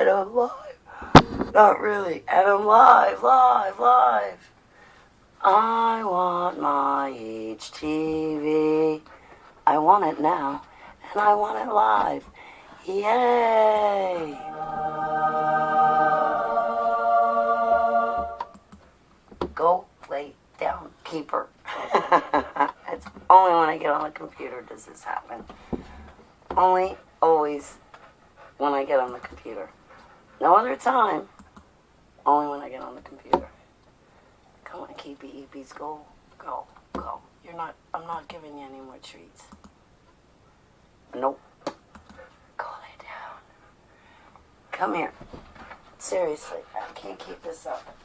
And I'm live. Not really. And I'm live. I want my HTV. I want it now. And I want it live. Yay! Go lay down, keeper. It's only when I get on the computer does this happen. Only, always, when I get on the computer. No other time. Only when I get on the computer. Come on, keepy eepies, go. I'm not giving you any more treats. Nope. Go lay down. Come here. Seriously, I can't keep this up.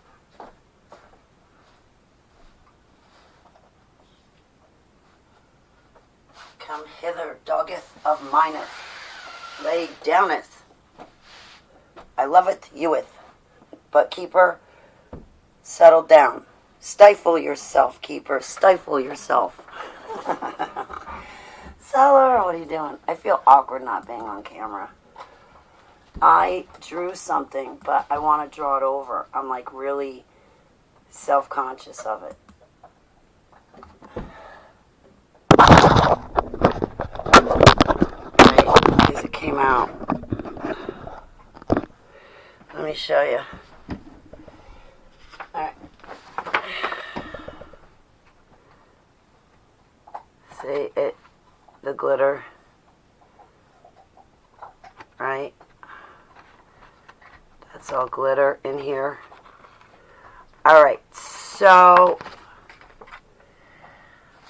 Come hither, doggeth of mineth. Lay downeth. I loveth youeth. But keeper, settle down. Stifle yourself, keeper. Stifle yourself. Seller, what are you doing? I feel awkward not being on camera. I drew something, but I want to draw it over. I'm like really self-conscious of it. Right, as it came out. Let me show you. Alright. See it, the glitter, right? That's all glitter in here. Alright, so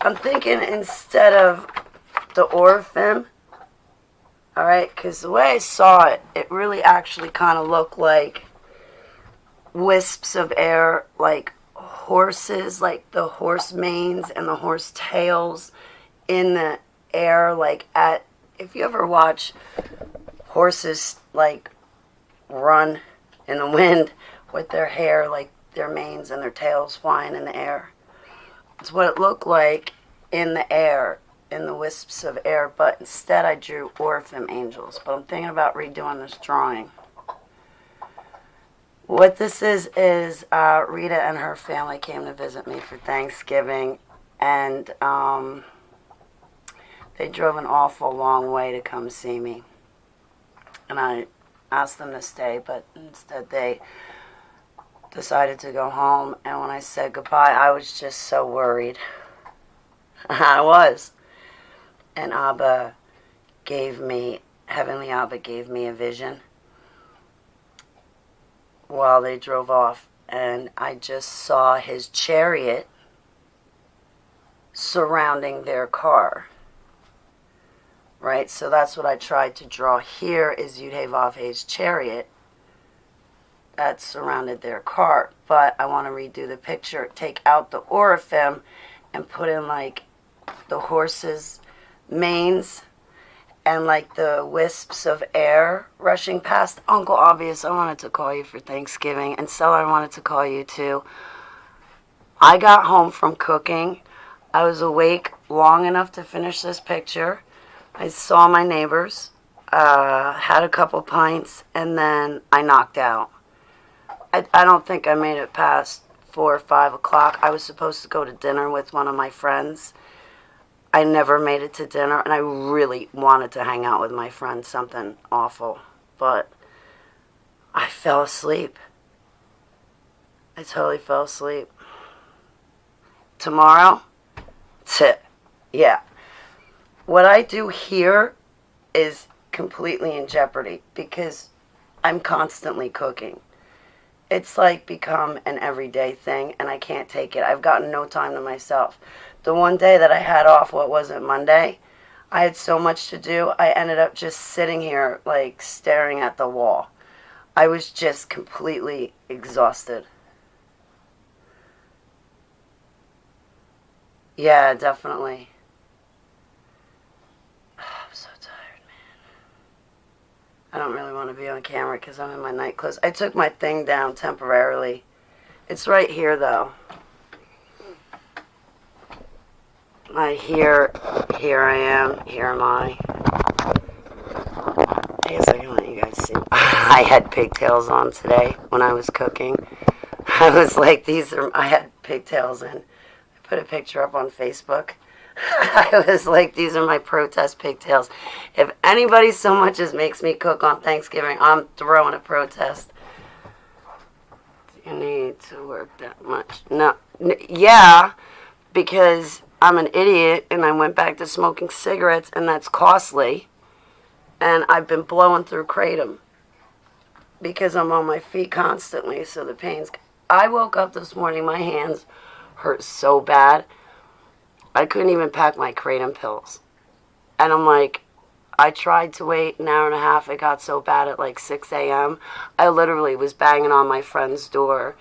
I'm thinking instead of the Orifim, alright, because the way I saw it, it really actually kind of looked like wisps of air, like horses, like the horse manes and the horse tails in the air, like at, if you ever watch horses like run in the wind with their hair, like their manes and their tails flying in the air. It's what it looked like in the air, in the wisps of air, but instead I drew Orifim angels. But I'm thinking about redoing this drawing. What this is Rita and her family came to visit me for Thanksgiving, and they drove an awful long way to come see me. And I asked them to stay, but instead they decided to go home. And when I said goodbye, I was just so worried. I was. And Abba gave me, Heavenly Abba gave me a vision while they drove off. And I just saw his chariot surrounding their car. Right, so that's what I tried to draw here is Yud-Heh-Vav-Heh's chariot that surrounded their car. But I want to redo the picture, take out the Orifim and put in like the horses' manes and like the wisps of air rushing past. Uncle Obvious, I wanted to call you for Thanksgiving, and Stella, I wanted to call you too. I got home from cooking. I was awake long enough to finish this picture. I saw my neighbors, had a couple pints, and then I knocked out. I don't think I made it past 4 or 5 o'clock. I was supposed to go to dinner with one of my friends. I never made it to dinner, and I really wanted to hang out with my friend, something awful. But I fell asleep. I totally fell asleep. Tomorrow, yeah. What I do here is completely in jeopardy because I'm constantly cooking. It's like become an everyday thing, and I can't take it. I've gotten no time to myself. The one day that I had off, what was it, Monday? I had so much to do, I ended up just sitting here, like, staring at the wall. I was just completely exhausted. Yeah, definitely. I'm so tired, man. I don't really want to be on camera because I'm in my night clothes. I took my thing down temporarily. It's right here, though. Here I am. Here am I. I guess I can let you guys see. I had pigtails on today when I was cooking. I was like, I had pigtails in. I put a picture up on Facebook. I was like, these are my protest pigtails. If anybody so much as makes me cook on Thanksgiving, I'm throwing a protest. Do you need to work that much? No. Yeah, because I'm an idiot and I went back to smoking cigarettes and that's costly. And I've been blowing through kratom because I'm on my feet constantly, so the pain's... I woke up this morning, my hands hurt so bad, I couldn't even pack my kratom pills. And I'm like, I tried to wait an hour and a half. It got so bad at like 6 a.m. I literally was banging on my friend's door.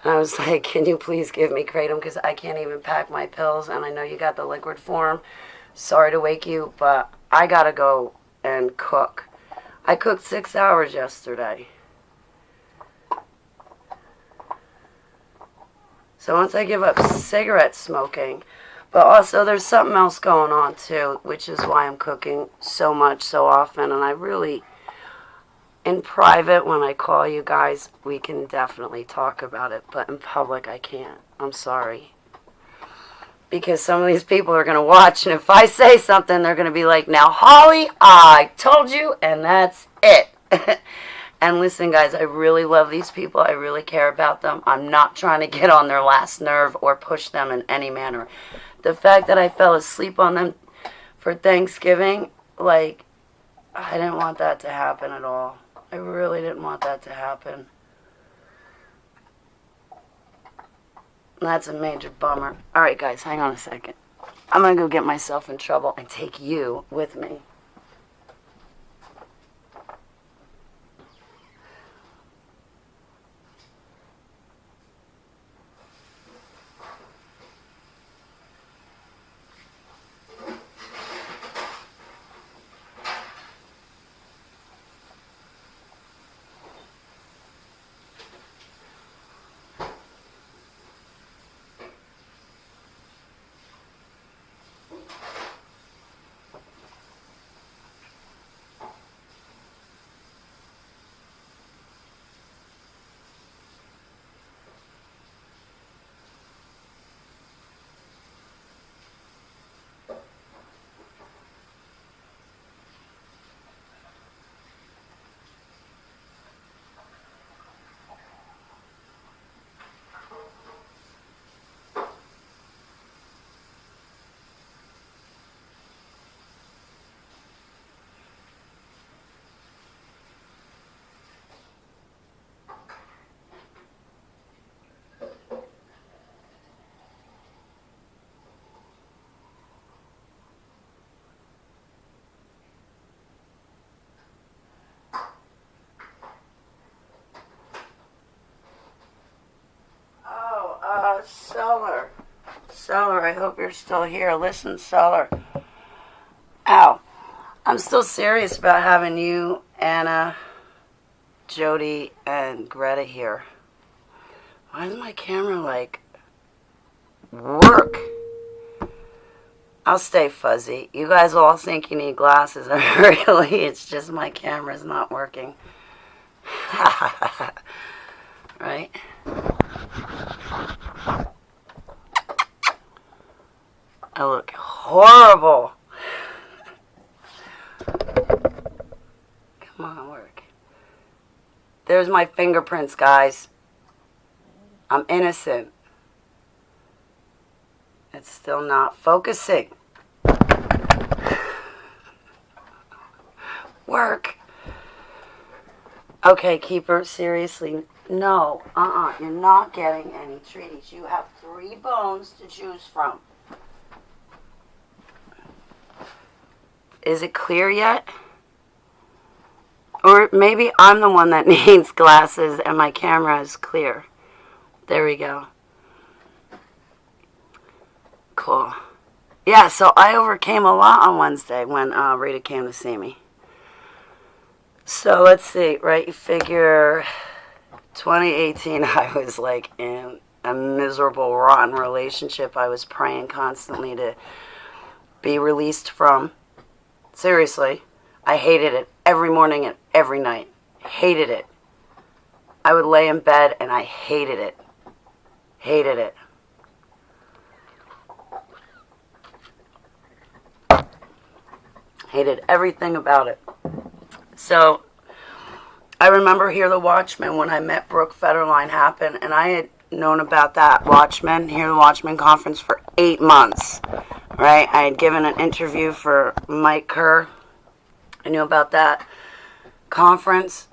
And I was like, can you please give me kratom because I can't even pack my pills. And I know you got the liquid form. Sorry to wake you, but I got to go and cook. I cooked 6 hours yesterday. So once I give up cigarette smoking, but also there's something else going on too, which is why I'm cooking so much, so often. And I really, in private, when I call you guys, we can definitely talk about it. But in public, I can't. I'm sorry. Because some of these people are going to watch, and if I say something, they're going to be like, now, Holly, I told you, and that's it. And listen, guys, I really love these people. I really care about them. I'm not trying to get on their last nerve or push them in any manner. The fact that I fell asleep on them for Thanksgiving, like, I didn't want that to happen at all. I really didn't want that to happen. That's a major bummer. All right, guys, hang on a second. I'm going to go get myself in trouble and take you with me. Seller, I hope you're still here. Listen, Seller. Ow. I'm still serious about having you, Anna, Jody, and Greta here. Why does my camera, like, work? I'll stay fuzzy. You guys all think you need glasses. Really, it's just my camera's not working. Right? I look horrible. Come on, work. There's my fingerprints, guys. I'm innocent. It's still not focusing. Work. Okay, Keeper, seriously. No, you're not getting any treaties. You have 3 bones to choose from. Is it clear yet? Or maybe I'm the one that needs glasses and my camera is clear. There we go. Cool. Yeah, so I overcame a lot on Wednesday when Rita came to see me. So let's see, right? You figure 2018 I was like in a miserable, rotten relationship I was praying constantly to be released from. Seriously, I hated it every morning and every night. Hated it. I would lay in bed and I hated it. Hated it. Hated everything about it. So, I remember Hear the Watchman when I met Brooke Federline happen, and I had known about that Hear the Watchman conference for 8 months, right? I had given an interview for Mike Kerr. I knew about that conference.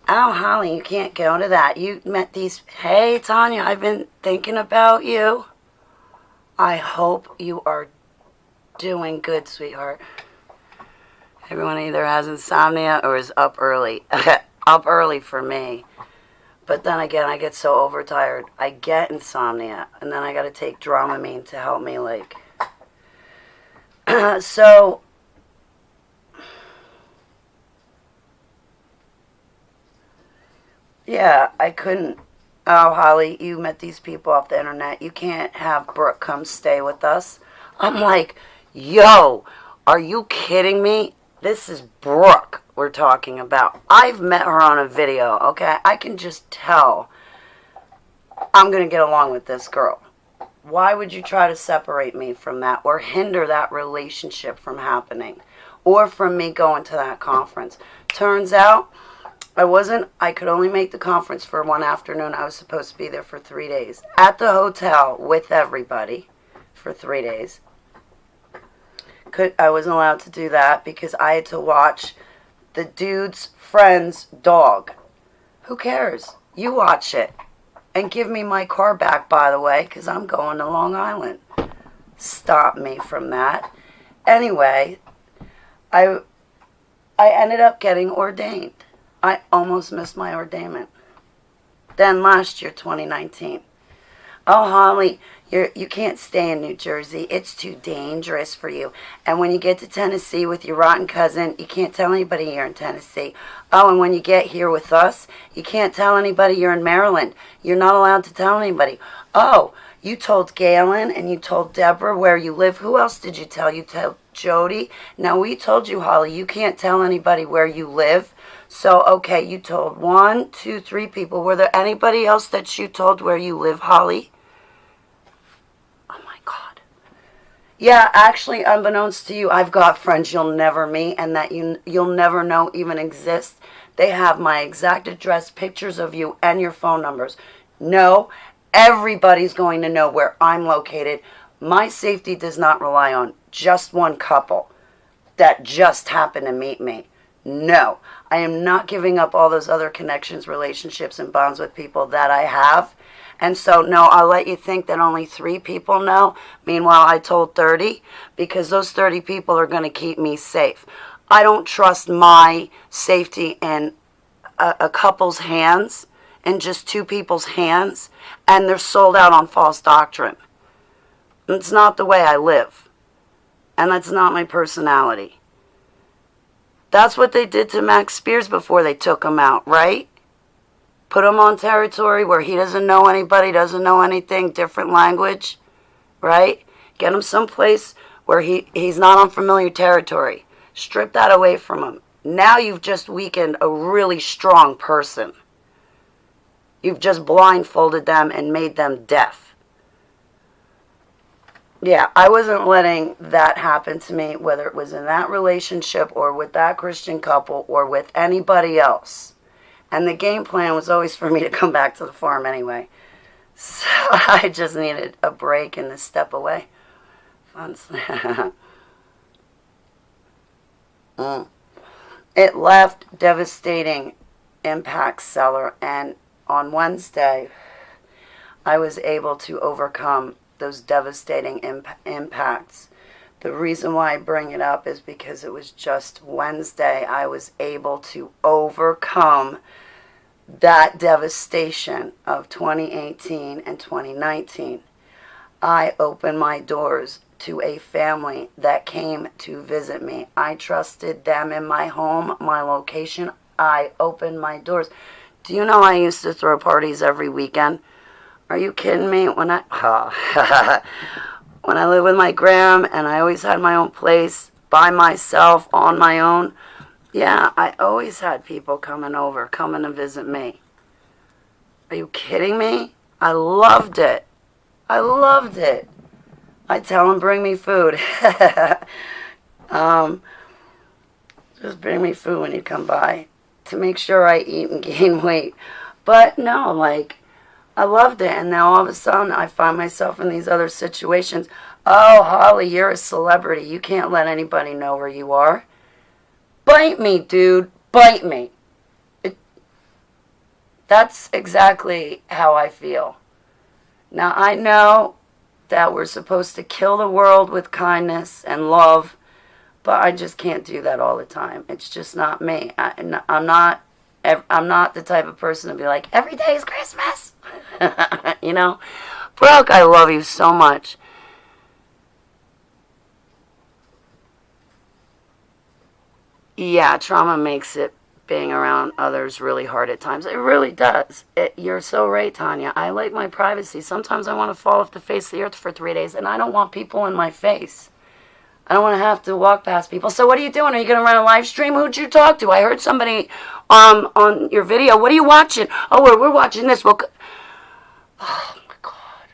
Oh, Holly, you can't go to that. You met these... Hey, Tanya, I've been thinking about you. I hope you are doing good, sweetheart. Everyone either has insomnia or is up early. Up early for me. But then again, I get so overtired. I get insomnia. And then I got to take Dramamine to help me, like... So... Yeah, I couldn't. Oh, Holly, you met these people off the internet. You can't have Brooke come stay with us. I'm like, yo, are you kidding me? This is Brooke we're talking about. I've met her on a video, okay? I can just tell I'm going to get along with this girl. Why would you try to separate me from that or hinder that relationship from happening or from me going to that conference? Turns out I could only make the conference for one afternoon. I was supposed to be there for 3 days. At the hotel with everybody for 3 days. I wasn't allowed to do that because I had to watch the dude's friend's dog. Who cares? You watch it. And give me my car back, by the way, because I'm going to Long Island. Stop me from that. Anyway, I ended up getting ordained. I almost missed my ordainment. Then last year, 2019. Oh, Holly, you can't stay in New Jersey. It's too dangerous for you. And when you get to Tennessee with your rotten cousin, you can't tell anybody you're in Tennessee. Oh, and when you get here with us, you can't tell anybody you're in Maryland. You're not allowed to tell anybody. Oh, you told Galen and you told Deborah where you live. Who else did you tell? You told Jody. Now, we told you, Holly, you can't tell anybody where you live. So, okay, you told 1, 2, 3 people. Were there anybody else that you told where you live, Holly? Oh, my God. Yeah, actually, unbeknownst to you, I've got friends you'll never meet and that you'll never know even exist. They have my exact address, pictures of you, and your phone numbers. No, everybody's going to know where I'm located. My safety does not rely on just one couple that just happened to meet me. No, I am not giving up all those other connections, relationships, and bonds with people that I have. And so, no, I'll let you think that only 3 people know. Meanwhile, I told 30 because those 30 people are going to keep me safe. I don't trust my safety in a couple's hands, in just 2 people's hands, and they're sold out on false doctrine. It's not the way I live, and that's not my personality. That's what they did to Max Spears before they took him out, right? Put him on territory where he doesn't know anybody, doesn't know anything, different language, right? Get him someplace where he's not on familiar territory. Strip that away from him. Now you've just weakened a really strong person. You've just blindfolded them and made them deaf. Yeah, I wasn't letting that happen to me, whether it was in that relationship or with that Christian couple or with anybody else. And the game plan was always for me to come back to the farm anyway. So I just needed a break and to step away. It left devastating impacts, Seller, and on Wednesday, I was able to overcome those devastating impacts. The reason why I bring it up is because it was just Wednesday I was able to overcome that devastation of 2018 and 2019. I opened my doors to a family that came to visit me. I trusted them in my home, my location. I opened my doors. Do you know I used to throw parties every weekend? Are you kidding me? When I lived with my gram and I always had my own place by myself on my own, Yeah, I always had people coming to visit me. Are you kidding me? I loved it. I loved it. I tell them, bring me food. um, just bring me food when you come by to make sure I eat and gain weight. But no, like, I loved it. And now all of a sudden I find myself in these other situations. Oh, Holly, you're a celebrity. You can't let anybody know where you are. Bite me, dude. Bite me. That's exactly how I feel. Now, I know that we're supposed to kill the world with kindness and love, but I just can't do that all the time. It's just not me. I'm not the type of person to be like, every day is Christmas. You know? Brooke, I love you so much. Yeah, trauma makes it being around others really hard at times. It really does. You're so right, Tanya. I like my privacy. Sometimes I want to fall off the face of the earth for 3 days, and I don't want people in my face. I don't want to have to walk past people. So what are you doing? Are you going to run a live stream? Who'd you talk to? I heard somebody on your video. What are you watching? Oh, we're watching this. Well, oh, my God.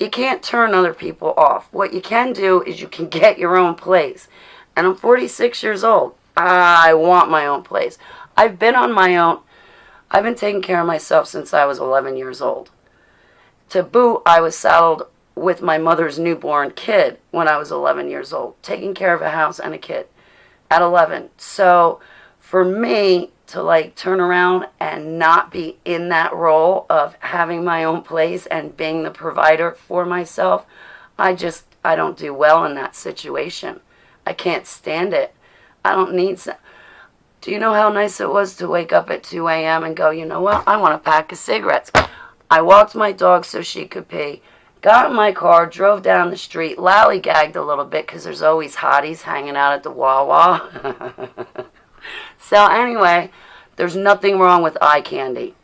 You can't turn other people off. What you can do is you can get your own place. And I'm 46 years old. I want my own place. I've been on my own. I've been taking care of myself since I was 11 years old. To boot, I was saddled with my mother's newborn kid when I was 11 years old, taking care of a house and a kid at 11. So for me to like turn around and not be in that role of having my own place and being the provider for myself, I don't do well in that situation. I can't stand it. I don't need some. Do you know how nice it was to wake up at 2 a.m. and go, you know what, I want a pack of cigarettes. I walked my dog so she could pee, got in my car, drove down the street, lollygagged a little bit because there's always hotties hanging out at the Wawa. So anyway, there's nothing wrong with eye candy.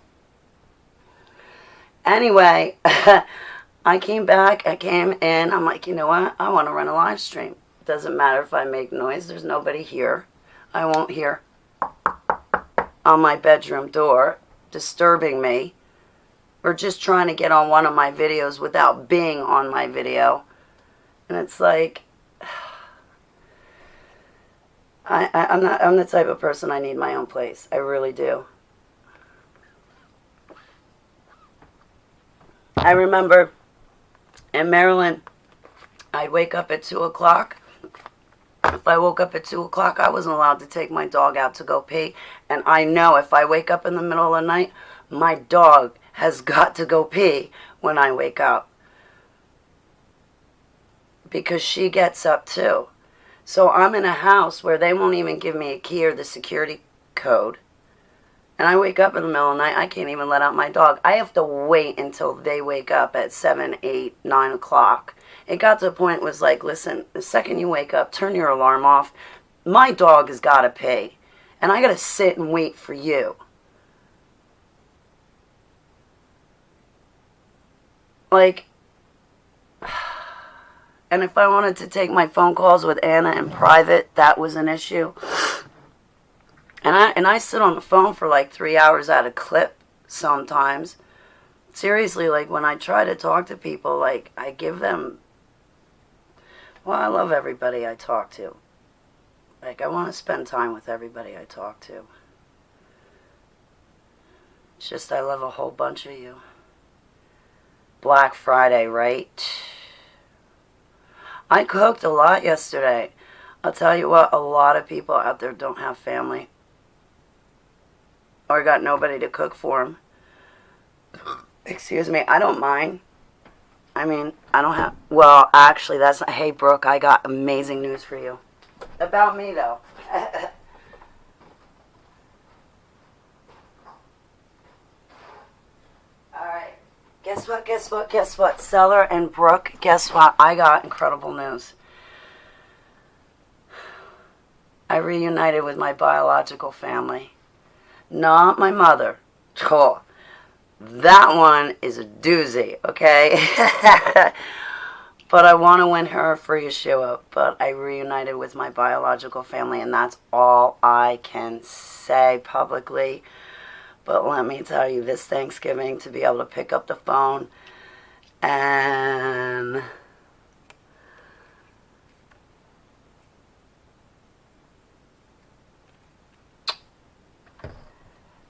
Anyway, I came in, I'm like, you know what, I want to run a live stream. Doesn't matter if I make noise. There's nobody here. I won't hear on my bedroom door disturbing me or just trying to get on one of my videos without being on my video. And it's like, I'm the type of person, I need my own place. I really do. I remember in Maryland, I'd wake up at 2 o'clock. If I woke up at 2 o'clock, I wasn't allowed to take my dog out to go pee. And I know if I wake up in the middle of the night, my dog has got to go pee when I wake up. Because she gets up too. So I'm in a house where they won't even give me a key or the security code. And I wake up in the middle of the night, I can't even let out my dog. I have to wait until they wake up at 7, 8, 9 o'clock. It got to the point it was like, listen, the second you wake up, turn your alarm off. My dog has got to pee. And I got to sit and wait for you. Like, and if I wanted to take my phone calls with Anna in private, that was an issue. And I sit on the phone for like 3 hours at a clip sometimes. Seriously, like when I try to talk to people, like I give them, well, I love everybody I talk to. Like I want to spend time with everybody I talk to. It's just I love a whole bunch of you. Black Friday, right? I cooked a lot yesterday. I'll tell you what, a lot of people out there don't have family. Or got nobody to cook for them. Excuse me, I don't mind. I mean, I don't have... Well, actually, that's... Hey, Brooke, I got amazing news for you. About me, though. Alright. Guess what? Seller and Brooke, guess what? I got incredible news. I reunited with my biological family. Not my mother. Oh, that one is a doozy, okay? But I want to win her for Yeshua. But I reunited with my biological family, and that's all I can say publicly. But let me tell you, this Thanksgiving, to be able to pick up the phone and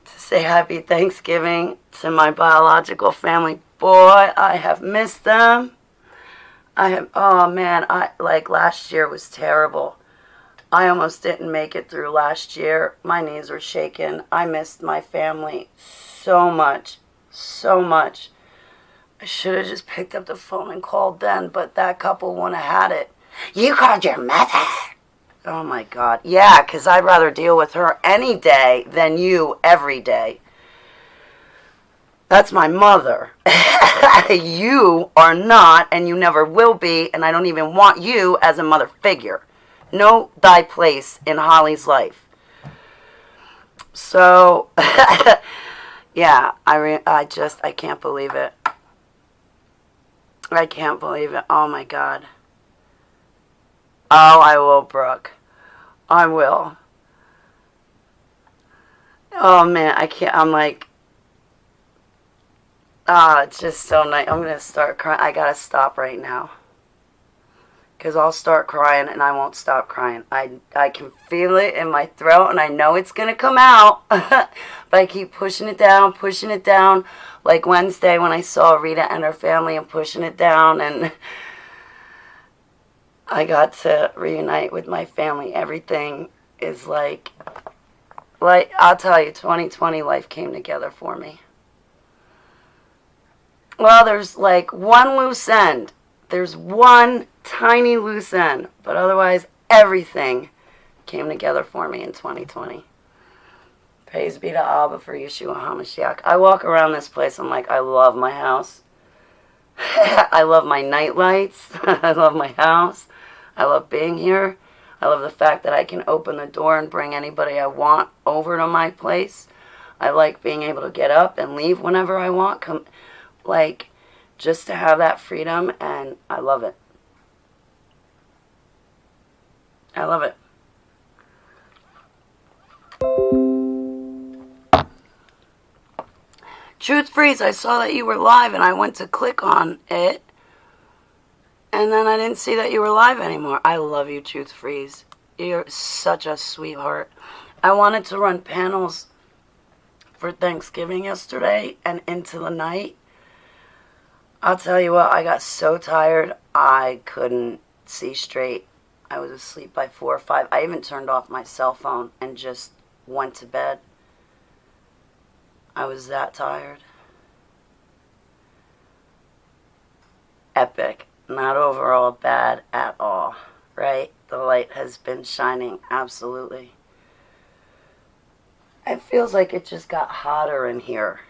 to say happy Thanksgiving to my biological family, boy, I have missed them. Oh man, like last year was terrible. I almost didn't make it through last year. My knees were shaking. I missed my family so much, so much. I should have just picked up the phone and called then, but that couple wouldn't have had it. You called your mother? Oh my God. Yeah, because I'd rather deal with her any day than you every day. That's my mother. You are not, and you never will be, and I don't even want you as a mother figure. Know thy place in Holly's life. So, yeah, I can't believe it. I can't believe it. Oh my God. Oh, I will, Brooke. I will. Oh man, I can't. I'm like, it's just so nice. I'm gonna start crying. I gotta stop right now. Because I'll start crying and I won't stop crying. I can feel it in my throat and I know it's going to come out. But I keep pushing it down, pushing it down. Like Wednesday when I saw Rita and her family and pushing it down. And I got to reunite with my family. Everything is like I'll tell you, 2020 life came together for me. Well, there's like one loose end. There's one tiny loose end, but otherwise everything came together for me in 2020. Praise be to Abba for Yeshua HaMashiach. I walk around this place, I'm like, I love my house. I love my night lights. I love my house. I love being here. I love the fact that I can open the door and bring anybody I want over to my place. I like being able to get up and leave whenever I want. Just to have that freedom, and I love it. I love it. Truth Freeze, I saw that you were live, and I went to click on it, and then I didn't see that you were live anymore. I love you, Truth Freeze. You're such a sweetheart. I wanted to run panels for Thanksgiving yesterday and into the night. I'll tell you what, I got so tired, I couldn't see straight. I was asleep by 4 or 5. I even turned off my cell phone and just went to bed. I was that tired. Epic. Not overall bad at all, right? The light has been shining, absolutely. It feels like it just got hotter in here.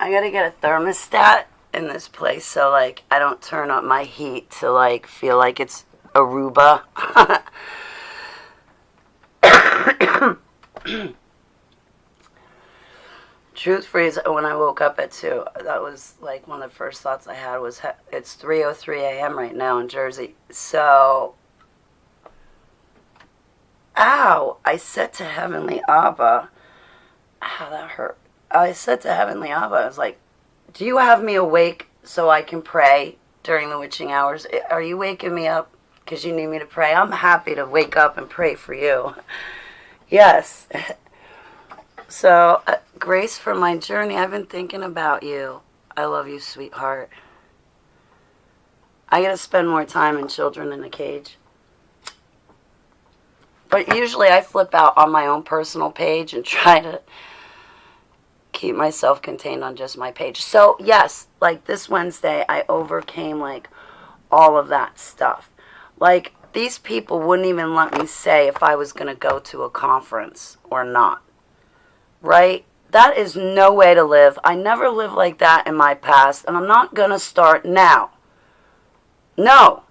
I gotta get a thermostat in this place so, like, I don't turn up my heat to, like, feel like it's Aruba. Truth Freeze, when I woke up at 2, that was, like, one of the first thoughts I had was, it's 3:03 a.m. right now in Jersey. So, ow, I said to Heavenly Abba, ow, that hurt. I said to Heavenly Abba, I was like, do you have me awake so I can pray during the witching hours? Are you waking me up because you need me to pray? I'm happy to wake up and pray for you. Yes. So, grace for my journey. I've been thinking about you. I love you, sweetheart. I gotta spend more time in Children in a Cage. But usually I flip out on my own personal page and try to keep myself contained on just my page. So, yes, like this Wednesday, I overcame, like, all of that stuff. Like, these people wouldn't even let me say if I was going to go to a conference or not. Right? That is no way to live. I never lived like that in my past, and I'm not going to start now. No.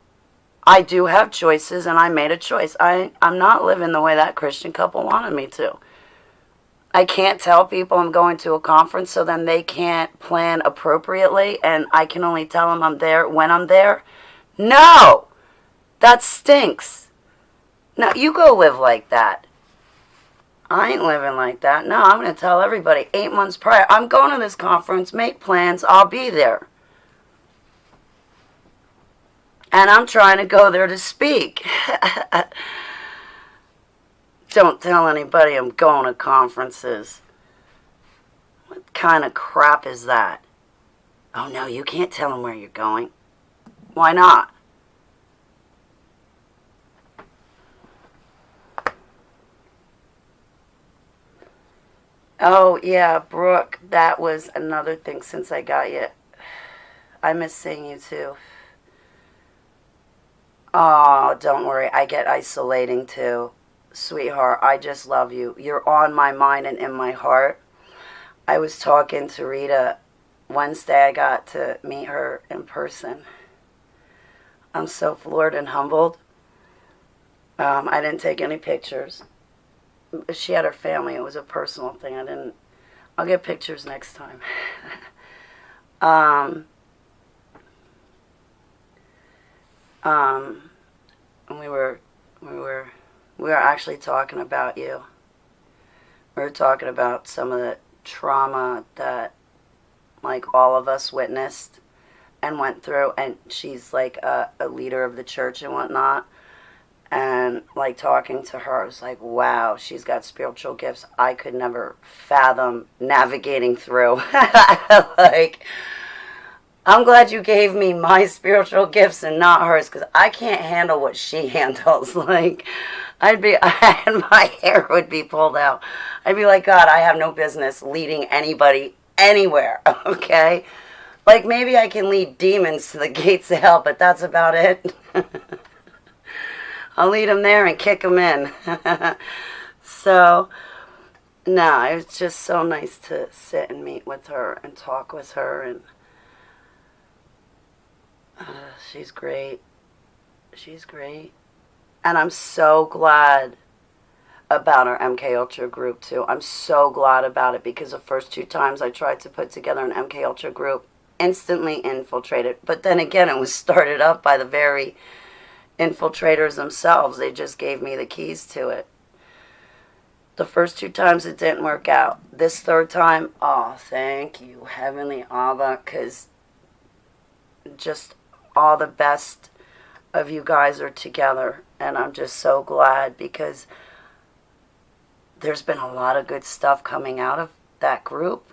I do have choices, and I made a choice. I'm not living the way that Christian couple wanted me to. I can't tell people I'm going to a conference so then they can't plan appropriately, and I can only tell them I'm there when I'm there. No! That stinks. Now, you go live like that. I ain't living like that. No, I'm going to tell everybody 8 months prior, I'm going to this conference, make plans, I'll be there. And I'm trying to go there to speak. Don't tell anybody I'm going to conferences. What kind of crap is that? Oh no, you can't tell them where you're going. Why not? Oh yeah, Brooke, that was another thing since I got you. I miss seeing you too. Oh, don't worry, I get isolating too. Sweetheart, I just love you. You're on my mind and in my heart. I was talking to Rita Wednesday. I got to meet her in person. I'm so floored and humbled. I didn't take any pictures. She had her family. It was a personal thing. I'll get pictures next time. And we were actually talking about you. We were talking about some of the trauma that, like, all of us witnessed and went through. And she's, like, a leader of the church and whatnot. And, like, talking to her, I was like, wow, she's got spiritual gifts I could never fathom navigating through. Like, I'm glad you gave me my spiritual gifts and not hers, because I can't handle what she handles. Like, and my hair would be pulled out. I'd be like, God, I have no business leading anybody anywhere, okay? Like, maybe I can lead demons to the gates of hell, but that's about it. I'll lead them there and kick them in. So, no, it was just so nice to sit and meet with her and talk with her, and she's great. She's great. And I'm so glad about our MK Ultra group, too. I'm so glad about it, because the first 2 times I tried to put together an MK Ultra group, instantly infiltrated. But then again, it was started up by the very infiltrators themselves. They just gave me the keys to it. The first 2 times it didn't work out. This 3rd time, oh, thank you, Heavenly Abba, because just all the best of you guys are together. And I'm just so glad, because there's been a lot of good stuff coming out of that group.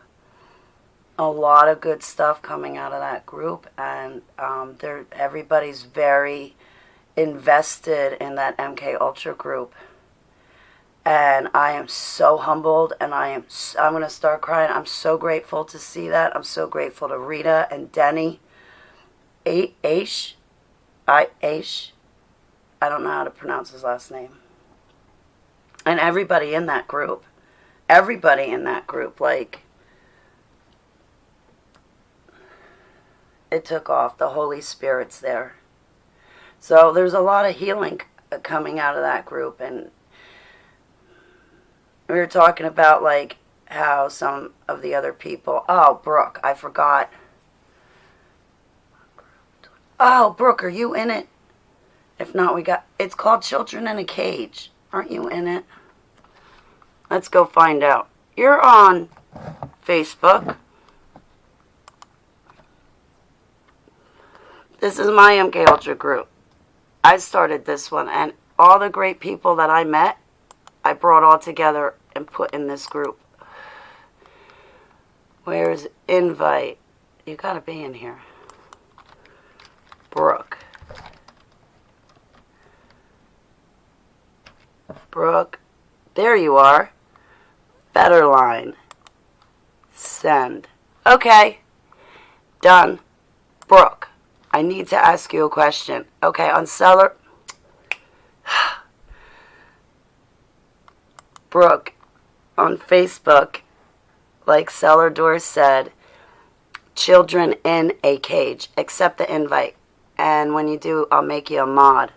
A lot of good stuff coming out of that group. And everybody's very invested in that MK Ultra group. And I am so humbled, and I'm going to start crying. I'm so grateful to see that. I'm so grateful to Rita and Denny. Aish. I don't know how to pronounce his last name. And everybody in that group. Everybody in that group, like, it took off. The Holy Spirit's there. So there's a lot of healing coming out of that group. And we were talking about, like, how some of the other people... Oh, Brooke, I forgot. Oh, Brooke, are you in it? If not, it's called Children in a Cage. Aren't you in it? Let's go find out. You're on Facebook. This is my MK Ultra group. I started this one, and all the great people that I met, I brought all together and put in this group. Where's invite? You gotta be in here. Brooke. Brooke. There you are. Fetterline. Send. Okay. Done. Brooke, I need to ask you a question. Okay, on seller... Brooke, on Facebook, like Cellar Door said, children in a cage. Accept the invite. And when you do, I'll make you a mod.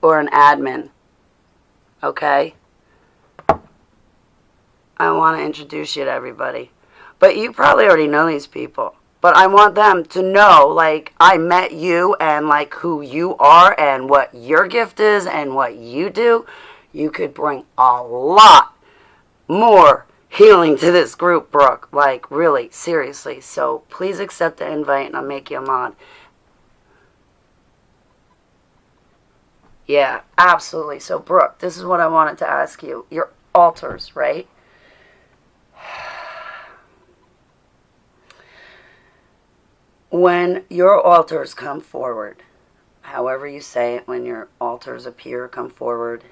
Or an admin. Okay? I want to introduce you to everybody. But you probably already know these people. But I want them to know, like, I met you and, like, who you are and what your gift is and what you do. You could bring a lot more healing to this group, Brooke. Like, really, seriously. So please accept the invite and I'll make you a mod. Yeah, absolutely. So, Brooke, this is what I wanted to ask you. Your altars, right? When your altars come forward, however you say it, when your altars appear, come forward,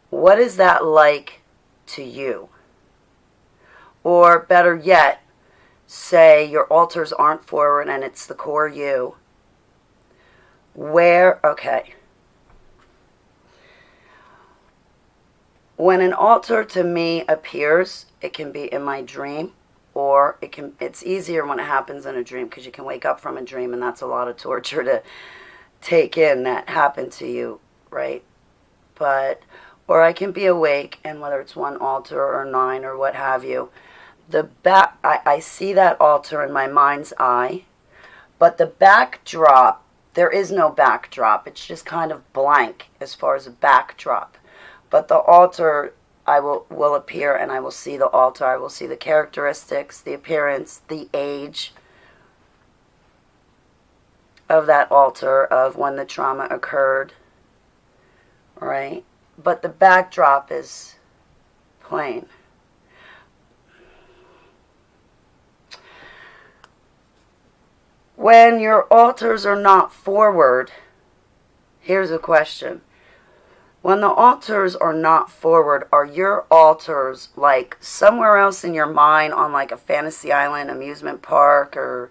what is that like to you? Or better yet, say your altars aren't forward and it's the core you. Okay. When an altar to me appears, it can be in my dream. Or it's easier when it happens in a dream because you can wake up from a dream and that's a lot of torture to take in that happened to you, right? Or I can be awake and whether it's one altar or 9 or what have you, I see that altar in my mind's eye, but the backdrop, there is no backdrop. It's just kind of blank as far as a backdrop. But the altar will appear and I will see the altar. I will see the characteristics, the appearance, the age of that altar, of when the trauma occurred, right? But the backdrop is plain. When your altars are not forward, here's a question. When the altars are not forward, are your altars like somewhere else in your mind on like a fantasy island, amusement park, or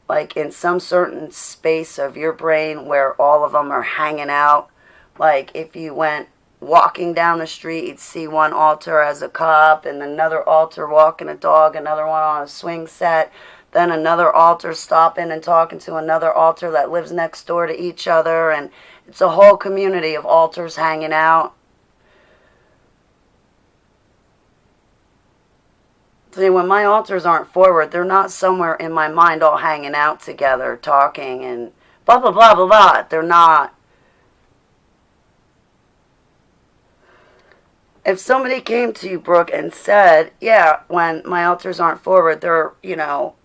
like in some certain space of your brain where all of them are hanging out? Like if you went walking down the street, you'd see one altar as a cop and another altar walking a dog, another one on a swing set, then another altar stopping and talking to another altar that lives next door to each other, and it's a whole community of altars hanging out. See, when my altars aren't forward, they're not somewhere in my mind all hanging out together, talking and blah, blah, blah, blah, blah. They're not. If somebody came to you, Brooke, and said, yeah, when my altars aren't forward, they're,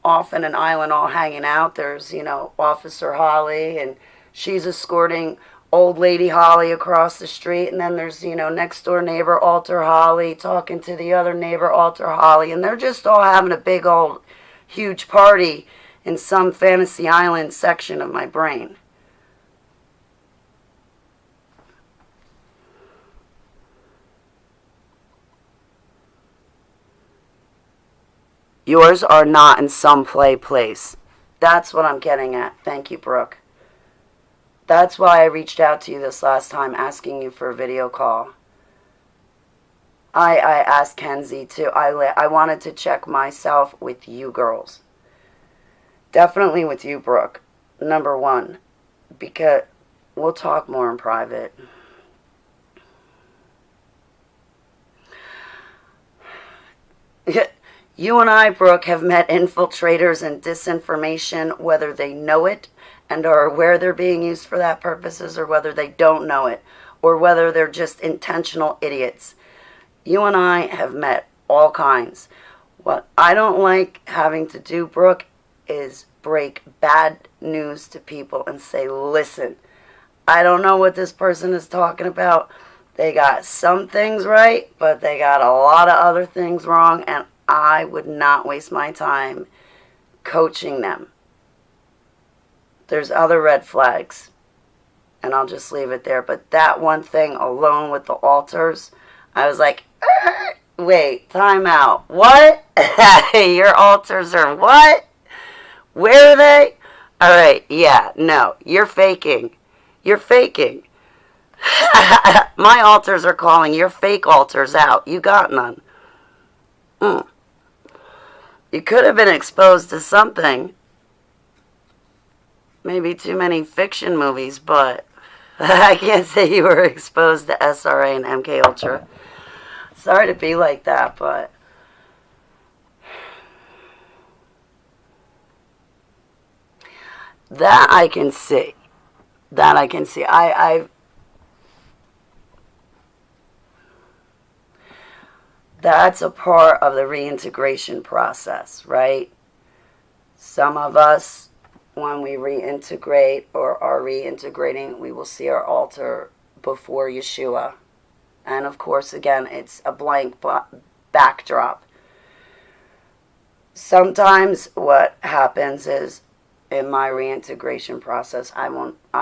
off in an island all hanging out. There's, Officer Holly, and she's escorting old lady Holly across the street. And then there's, next door neighbor Altar Holly talking to the other neighbor Altar Holly. And they're just all having a big old huge party in some fantasy island section of my brain. Yours are not in some place. That's what I'm getting at. Thank you, Brooke. That's why I reached out to you this last time asking you for a video call. I asked Kenzie too. I wanted to check myself with you girls. Definitely with you, Brooke. Number one. Because we'll talk more in private. You and I, Brooke, have met infiltrators and disinformation, whether they know it and are aware they're being used for that purposes, or whether they don't know it, or whether they're just intentional idiots. You and I have met all kinds. What I don't like having to do, Brooke, is break bad news to people and say, listen, I don't know what this person is talking about. They got some things right, but they got a lot of other things wrong, and I would not waste my time coaching them. There's other red flags, and I'll just leave it there. But that one thing alone with the altars, I was like, wait, time out. What? Your altars are what? Where are they? All right, yeah, no, you're faking. You're faking. My altars are calling your fake altars out. You got none. You could have been exposed to something. Maybe too many fiction movies, but I can't say you were exposed to SRA and MK Ultra. Sorry to be like that, but that I can see. That I can see. That's a part of the reintegration process, right? Some of us, when we reintegrate or are reintegrating, we will see our altar before Yeshua. And of course, again, it's a blank backdrop. Sometimes what happens is, in my reintegration process, I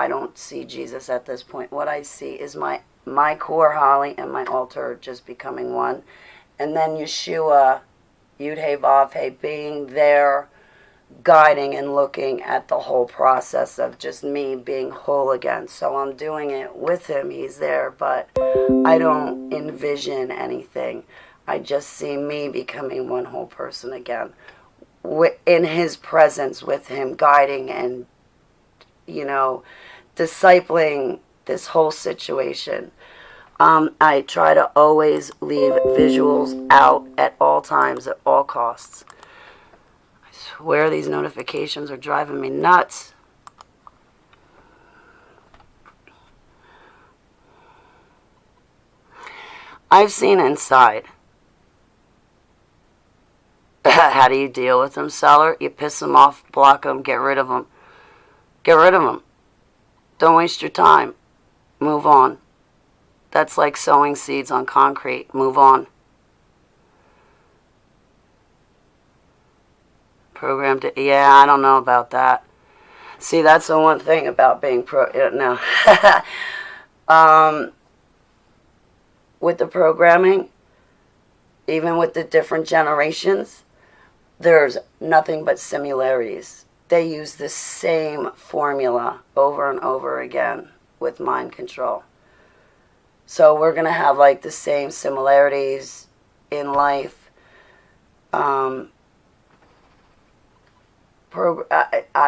don't see Jesus at this point. What I see is my core Holly and my altar just becoming one. And then Yeshua, Yud-Hey-Vav-Hey, being there, guiding and looking at the whole process of just me being whole again. So I'm doing it with him. He's there, but I don't envision anything. I just see me becoming one whole person again. In his presence with him, guiding and, discipling this whole situation. I try to always leave visuals out at all times, at all costs. I swear these notifications are driving me nuts. I've seen inside. How do you deal with them, seller? You piss them off, block them, get rid of them. Get rid of them. Don't waste your time. Move on. That's like sowing seeds on concrete. Move on. Programmed to, yeah, I don't know about that. See, that's the one thing about being no. With the programming, even with the different generations, there's nothing but similarities. They use the same formula over and over again with mind control. So we're going to have like the same similarities in life. I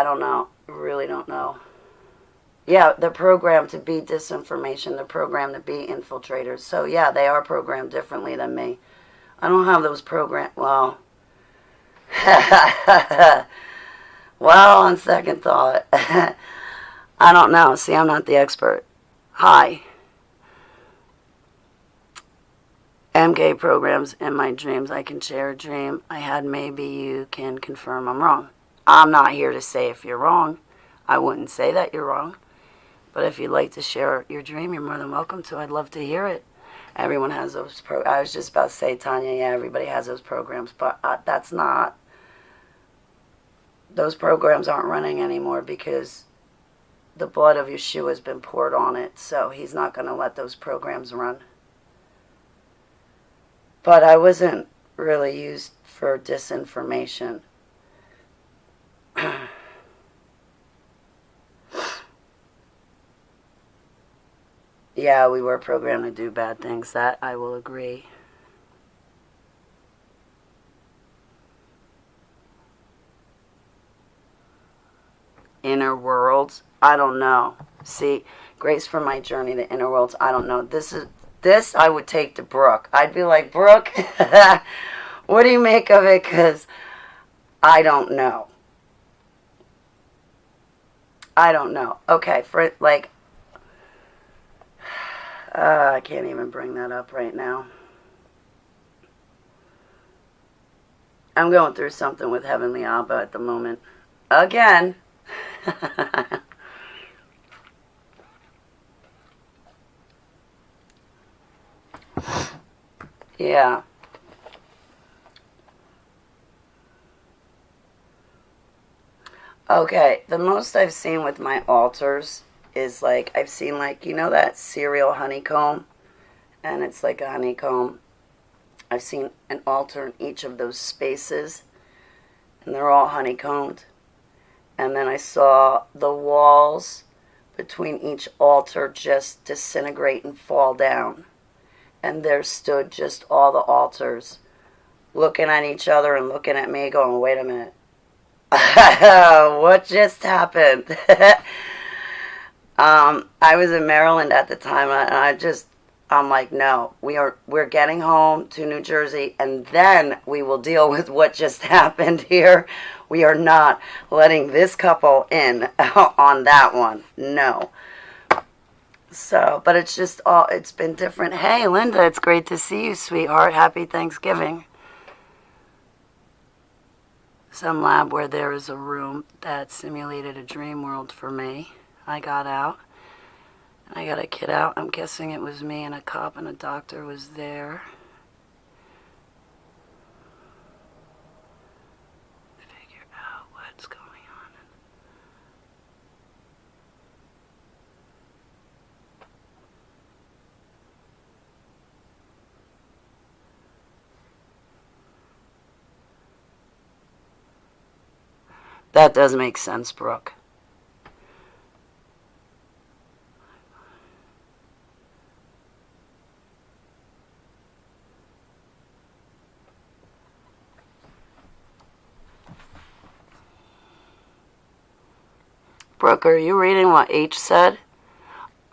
don't know. Really don't know. Yeah, they're programmed to be disinformation. They're programmed to be infiltrators. So yeah, they are programmed differently than me. I don't have those programs. Well, well, on second thought, I don't know. See, I'm not the expert. Hi. MK programs in my dreams. I can share a dream I had. Maybe you can confirm I'm wrong. I'm not here to say if you're wrong. I wouldn't say that you're wrong. But if you'd like to share your dream, you're more than welcome to. I'd love to hear it. Everyone has those I was just about to say, Tanya, yeah, everybody has those programs. But that's not... Those programs aren't running anymore because the blood of Yeshua has been poured on it. So he's not going to let those programs run. But I wasn't really used for disinformation. Yeah, we were programmed to do bad things. That I will agree. Inner worlds? I don't know. See, grace for my journey to inner worlds. I don't know. This I would take to Brooke. I'd be like, Brooke, what do you make of it? Because I don't know. I don't know. Okay, for like, I can't even bring that up right now. I'm going through something with Heavenly Abba at the moment. Again. Yeah. Okay, the most I've seen with my altars is like, I've seen like, that cereal honeycomb? And it's like a honeycomb. I've seen an altar in each of those spaces. And they're all honeycombed. And then I saw the walls between each altar just disintegrate and fall down. And there stood just all the altars looking at each other and looking at me going, wait a minute. What just happened? I was in Maryland at the time, and I'm like, no, we're getting home to New Jersey, and then we will deal with what just happened here. We are not letting this couple in on that one. No. So, but it's been different. Hey, Linda, it's great to see you, sweetheart. Happy Thanksgiving. Some lab where there is a room that simulated a dream world for me. I got out. I got a kid out. I'm guessing it was me, and a cop and a doctor was there. Figure out what's going on. That does make sense, Brooke. Brooke, are you reading what H said?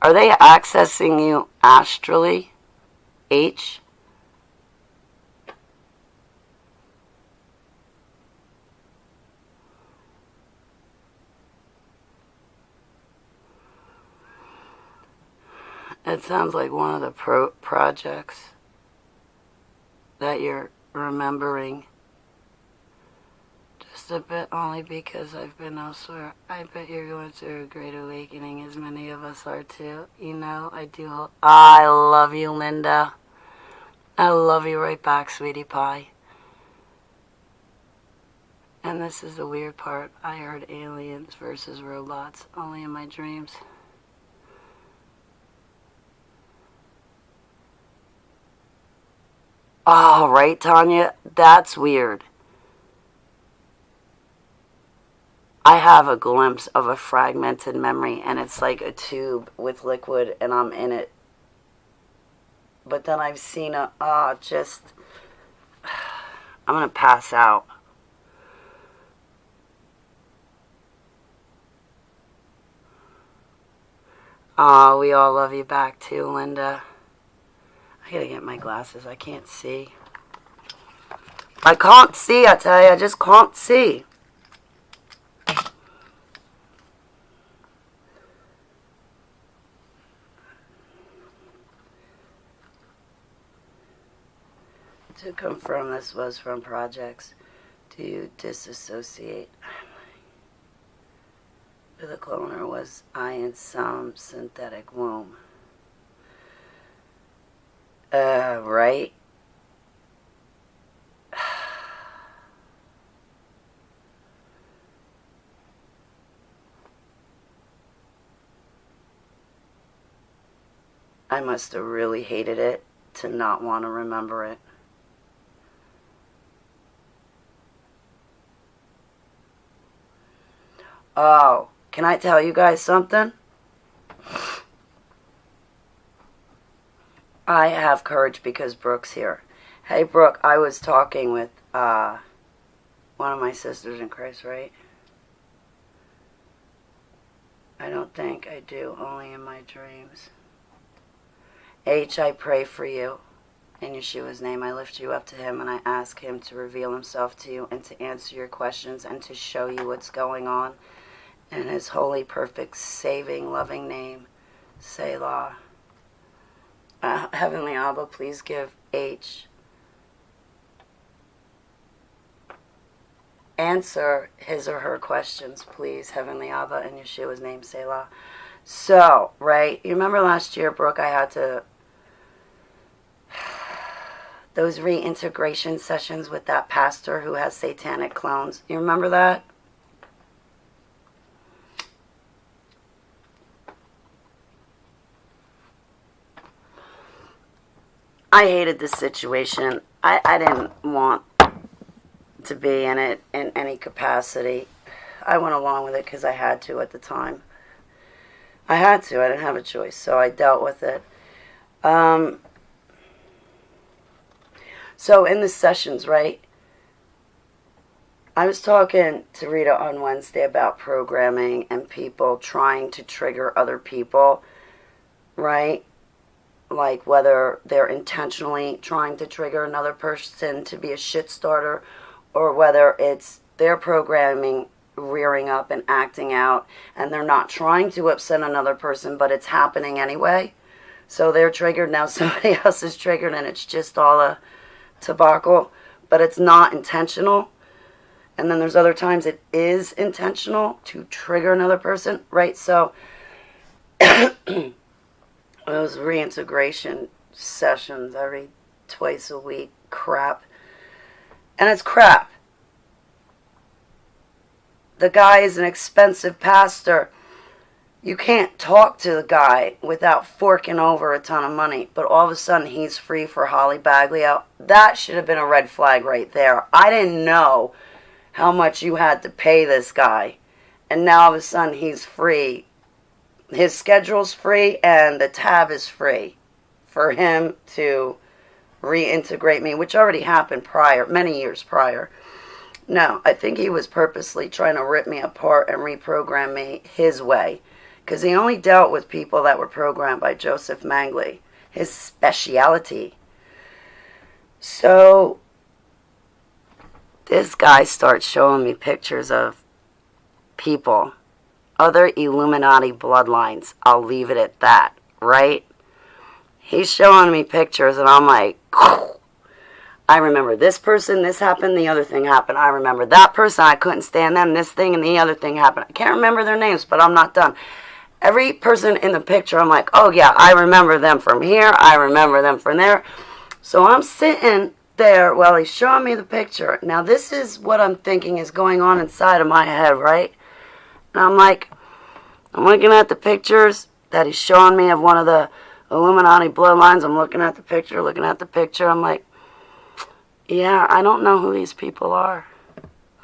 Are they accessing you astrally? H? It sounds like one of the projects that you're remembering. Just a bit, only because I've been elsewhere. I bet you're going through a great awakening, as many of us are too. You know, I do. I love you, Linda. I love you right back, sweetie pie. And this is the weird part. I heard aliens versus robots, only in my dreams. Oh, right, Tanya? That's weird. I have a glimpse of a fragmented memory, and it's like a tube with liquid, and I'm in it. But then I've seen I'm going to pass out. Oh, we all love you back too, Linda. I gotta get my glasses. I can't see. I can't see, I tell you. I just can't see. To confirm this was from projects, do you disassociate? The cloner was I in some synthetic womb. Right? I must have really hated it to not want to remember it. Oh, can I tell you guys something? I have courage because Brooke's here. Hey, Brooke, I was talking with one of my sisters in Christ, right? I don't think I do, only in my dreams. H, I pray for you. In Yeshua's name, I lift you up to him, and I ask him to reveal himself to you and to answer your questions and to show you what's going on. In his holy, perfect, saving, loving name, Selah. Heavenly Abba, please give H answer his or her questions, please. Heavenly Abba, in Yeshua's name, Selah. So, right, you remember last year, Brooke, I had to those reintegration sessions with that pastor who has satanic clones. You remember that? I hated this situation. I didn't want to be in it in any capacity. I went along with it because I had to at the time. I had to. I didn't have a choice, so I dealt with it. So in the sessions, right, I was talking to Rita on Wednesday about programming and people trying to trigger other people, right? Like whether they're intentionally trying to trigger another person to be a shit starter, or whether it's their programming rearing up and acting out and they're not trying to upset another person, but it's happening anyway. So they're triggered, now somebody else is triggered, and it's just all a debacle, but it's not intentional. And then there's other times it is intentional to trigger another person, right? So those reintegration sessions every twice a week, crap. And it's crap. The guy is an expensive pastor. You can't talk to the guy without forking over a ton of money. But all of a sudden he's free for Holly Baglio. That should have been a red flag right there. I didn't know how much you had to pay this guy. And now all of a sudden he's free. His schedule's free and the tab is free for him to reintegrate me, which already happened prior, many years prior. No, I think he was purposely trying to rip me apart and reprogram me his way, because he only dealt with people that were programmed by Joseph Mangley, his speciality. So this guy starts showing me pictures of people, other Illuminati bloodlines. I'll leave it at that, right? He's showing me pictures and I'm like, I remember this person, this happened, the other thing happened. I remember that person, I couldn't stand them, this thing and the other thing happened. I can't remember their names, but I'm not done. Every person in the picture, I'm like, oh yeah, I remember them from here, I remember them from there. So I'm sitting there while he's showing me the picture. Now this is what I'm thinking is going on inside of my head, right? And I'm like, I'm looking at the pictures that he's showing me of one of the Illuminati bloodlines. I'm looking at the picture. I'm like, yeah, I don't know who these people are.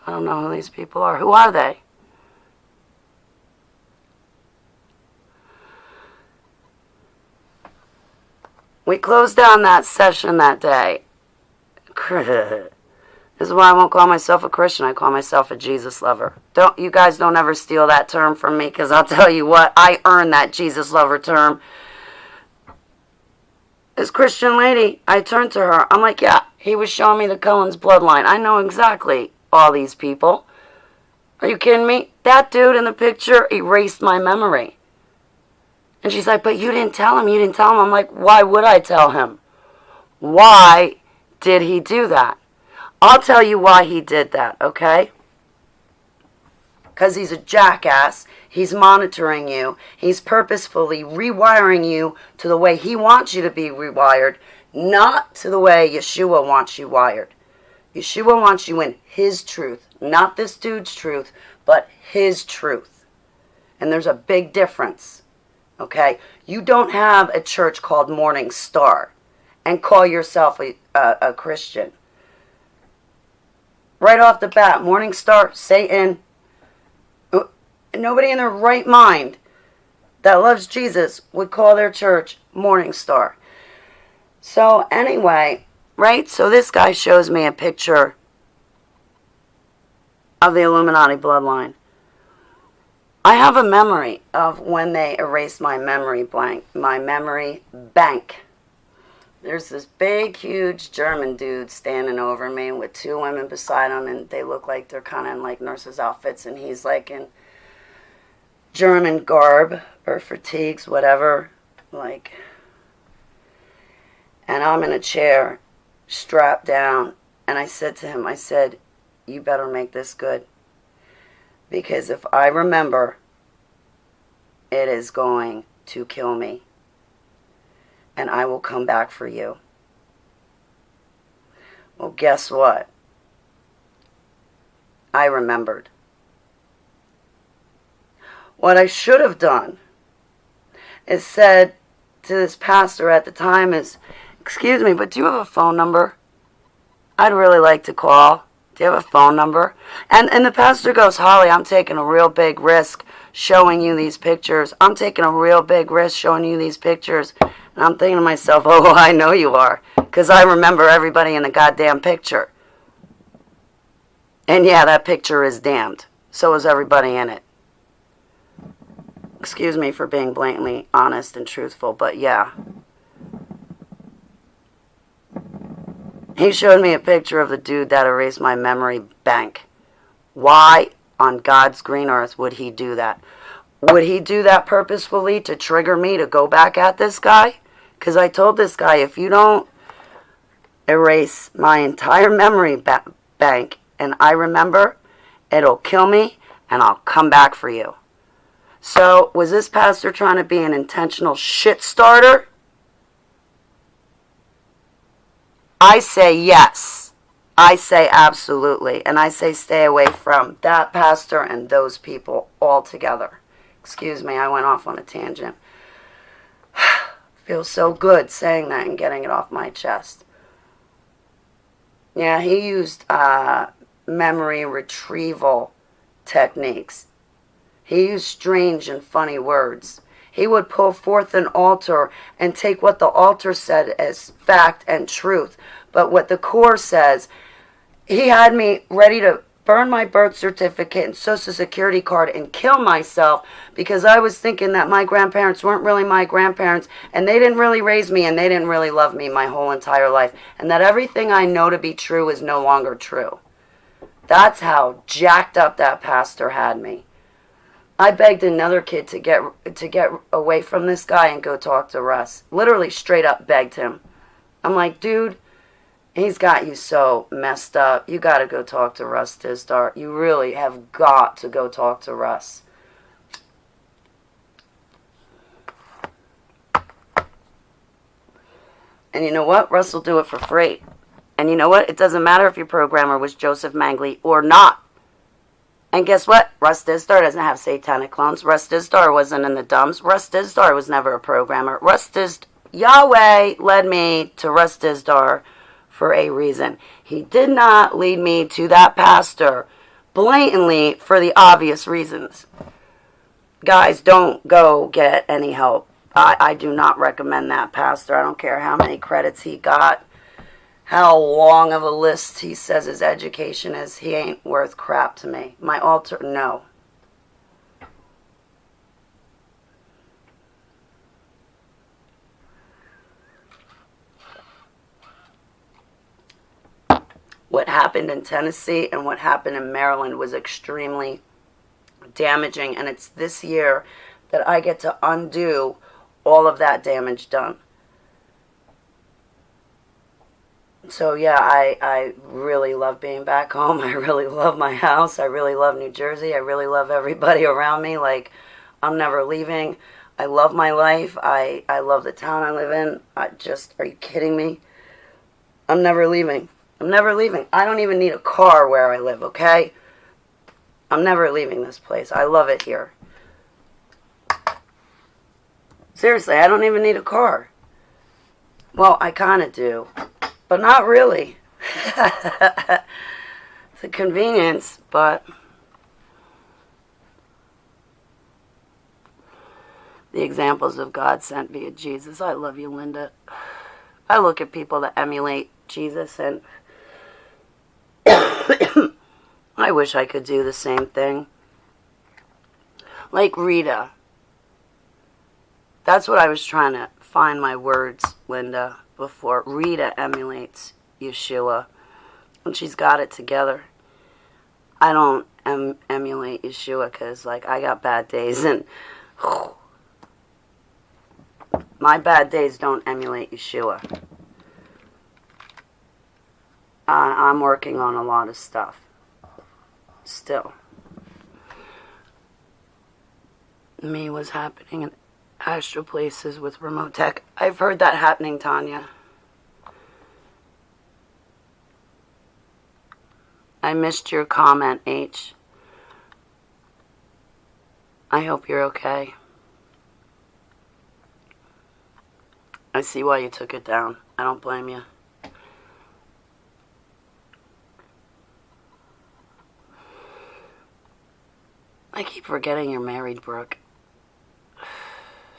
Who are they? We closed down that session that day. This is why I won't call myself a Christian. I call myself a Jesus lover. You guys don't ever steal that term from me, because I'll tell you what, I earned that Jesus lover term. This Christian lady, I turned to her. I'm like, yeah, he was showing me the Cohen's bloodline. I know exactly all these people. Are you kidding me? That dude in the picture erased my memory. And she's like, but you didn't tell him. I'm like, why would I tell him? Why did he do that? I'll tell you why he did that, okay? Because he's a jackass. He's monitoring you. He's purposefully rewiring you to the way he wants you to be rewired, not to the way Yeshua wants you wired. Yeshua wants you in his truth, not this dude's truth, but his truth. And there's a big difference, okay? You don't have a church called Morning Star and call yourself a Christian. Right off the bat, Morning Star, Satan. Nobody in their right mind that loves Jesus would call their church Morning Star. So anyway, right? So this guy shows me a picture of the Illuminati bloodline. I have a memory of when they erased my memory bank. There's this big, huge German dude standing over me with two women beside him, and they look like they're kind of in like nurses' outfits, and he's like in German garb or fatigues, whatever, like. And I'm in a chair, strapped down, and I said to him, you better make this good, because if I remember, it is going to kill me. And I will come back for you. Well, guess what? I remembered. What I should have done is said to this pastor at the time is, excuse me, but do you have a phone number? I'd really like to call. Do you have a phone number? And the pastor goes, Holly, I'm taking a real big risk showing you these pictures. And I'm thinking to myself, oh, I know you are, because I remember everybody in the goddamn picture. And yeah, that picture is damned. So is everybody in it. Excuse me for being blatantly honest and truthful, but yeah. He showed me a picture of the dude that erased my memory bank. Why on God's green earth would he do that? Would he do that purposefully to trigger me to go back at this guy? Because I told this guy, if you don't erase my entire memory bank and I remember, it'll kill me and I'll come back for you. So, was this pastor trying to be an intentional shit starter? I say yes. I say absolutely. And I say stay away from that pastor and those people altogether. Excuse me, I went off on a tangent. Feels so good saying that and getting it off my chest. Yeah, he used memory retrieval techniques. He used strange and funny words. He would pull forth an altar and take what the altar said as fact and truth. But what the core says, he had me ready to burn my birth certificate and social security card and kill myself because I was thinking that my grandparents weren't really my grandparents and they didn't really raise me and they didn't really love me my whole entire life. And that everything I know to be true is no longer true. That's how jacked up that pastor had me. I begged another kid to get away from this guy and go talk to Russ. Literally straight up begged him. I'm like, dude, he's got you so messed up. You got to go talk to Russ Tisdar. You really have got to go talk to Russ. And you know what? Russ will do it for free. And you know what? It doesn't matter if your programmer was Joseph Mangley or not. And guess what? Russ Dizdar doesn't have satanic clones. Russ Dizdar wasn't in the dumps. Russ Dizdar was never a programmer. Yahweh led me to Russ Dizdar for a reason. He did not lead me to that pastor blatantly for the obvious reasons. Guys, don't go get any help. I do not recommend that pastor. I don't care how many credits he got, how long of a list he says his education is. He ain't worth crap to me. My altar, no. What happened in Tennessee and what happened in Maryland was extremely damaging, and it's this year that I get to undo all of that damage done. So yeah, I really love being back home. I really love my house. I really love New Jersey. I really love everybody around me. Like, I'm never leaving. I love my life. I love the town I live in. Are you kidding me? I'm never leaving. I'm never leaving. I don't even need a car where I live, okay? I'm never leaving this place. I love it here. Seriously, I don't even need a car. Well, I kind of do. But not really. It's a convenience, but the examples of God sent via Jesus. I love you, Linda. I look at people that emulate Jesus and I wish I could do the same thing. Like Rita. That's what I was trying to find my words, Linda, before. Rita emulates Yeshua, and she's got it together. I don't emulate Yeshua because, like, I got bad days, and my bad days don't emulate Yeshua. I'm working on a lot of stuff. Still. Me was happening in astral places with remote tech. I've heard that happening, Tanya. I missed your comment, H. I hope you're okay. I see why you took it down. I don't blame you. I keep forgetting you're married, Brooke.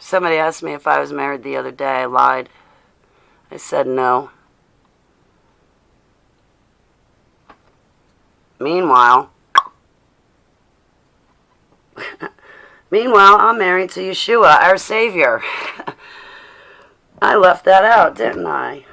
Somebody asked me if I was married the other day. I lied. I said no. Meanwhile, I'm married to Yeshua, our Savior. I left that out, didn't I?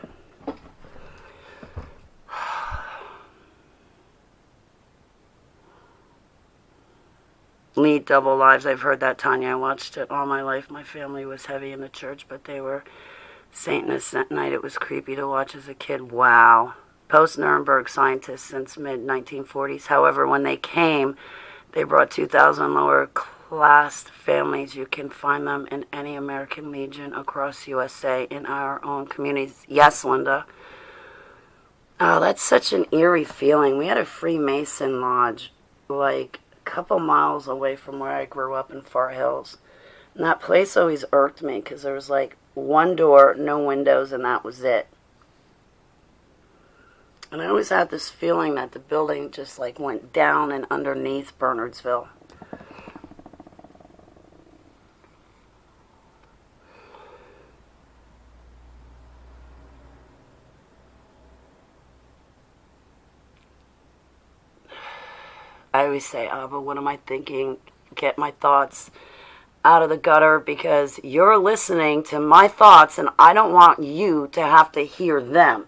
Lead double lives. I've heard that, Tanya. I watched it all my life. My family was heavy in the church, but they were Satanists at night. It was creepy to watch as a kid. Wow. Post-Nuremberg scientists since mid-1940s. However, when they came, they brought 2,000 lower-class families. You can find them in any American Legion across USA in our own communities. Yes, Linda. Oh, that's such an eerie feeling. We had a Freemason lodge, like, a couple miles away from where I grew up in Far Hills. And that place always irked me because there was, like, one door, no windows, and that was it. And I always had this feeling that the building just like went down and underneath Bernardsville. I always say, Abba, what am I thinking? Get my thoughts out of the gutter because you're listening to my thoughts and I don't want you to have to hear them.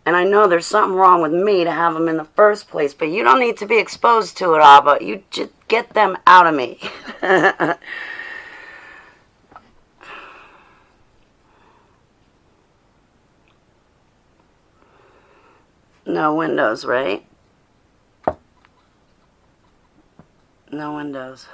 And I know there's something wrong with me to have them in the first place, but you don't need to be exposed to it, Abba. You just get them out of me. No windows, right? No windows.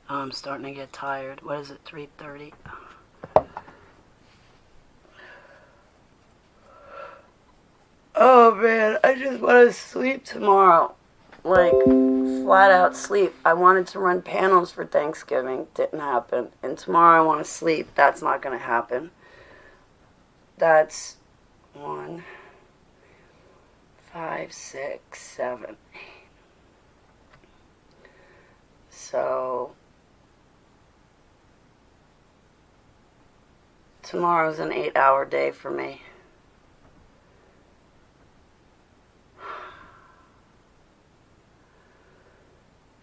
Oh, I'm starting to get tired. What is it, 3:30? Oh, man, I just want to sleep tomorrow. Like, flat out sleep. I wanted to run panels for Thanksgiving. Didn't happen. And tomorrow I want to sleep. That's not going to happen. That's 1, 5, 6, 7. So tomorrow's an 8-hour day for me.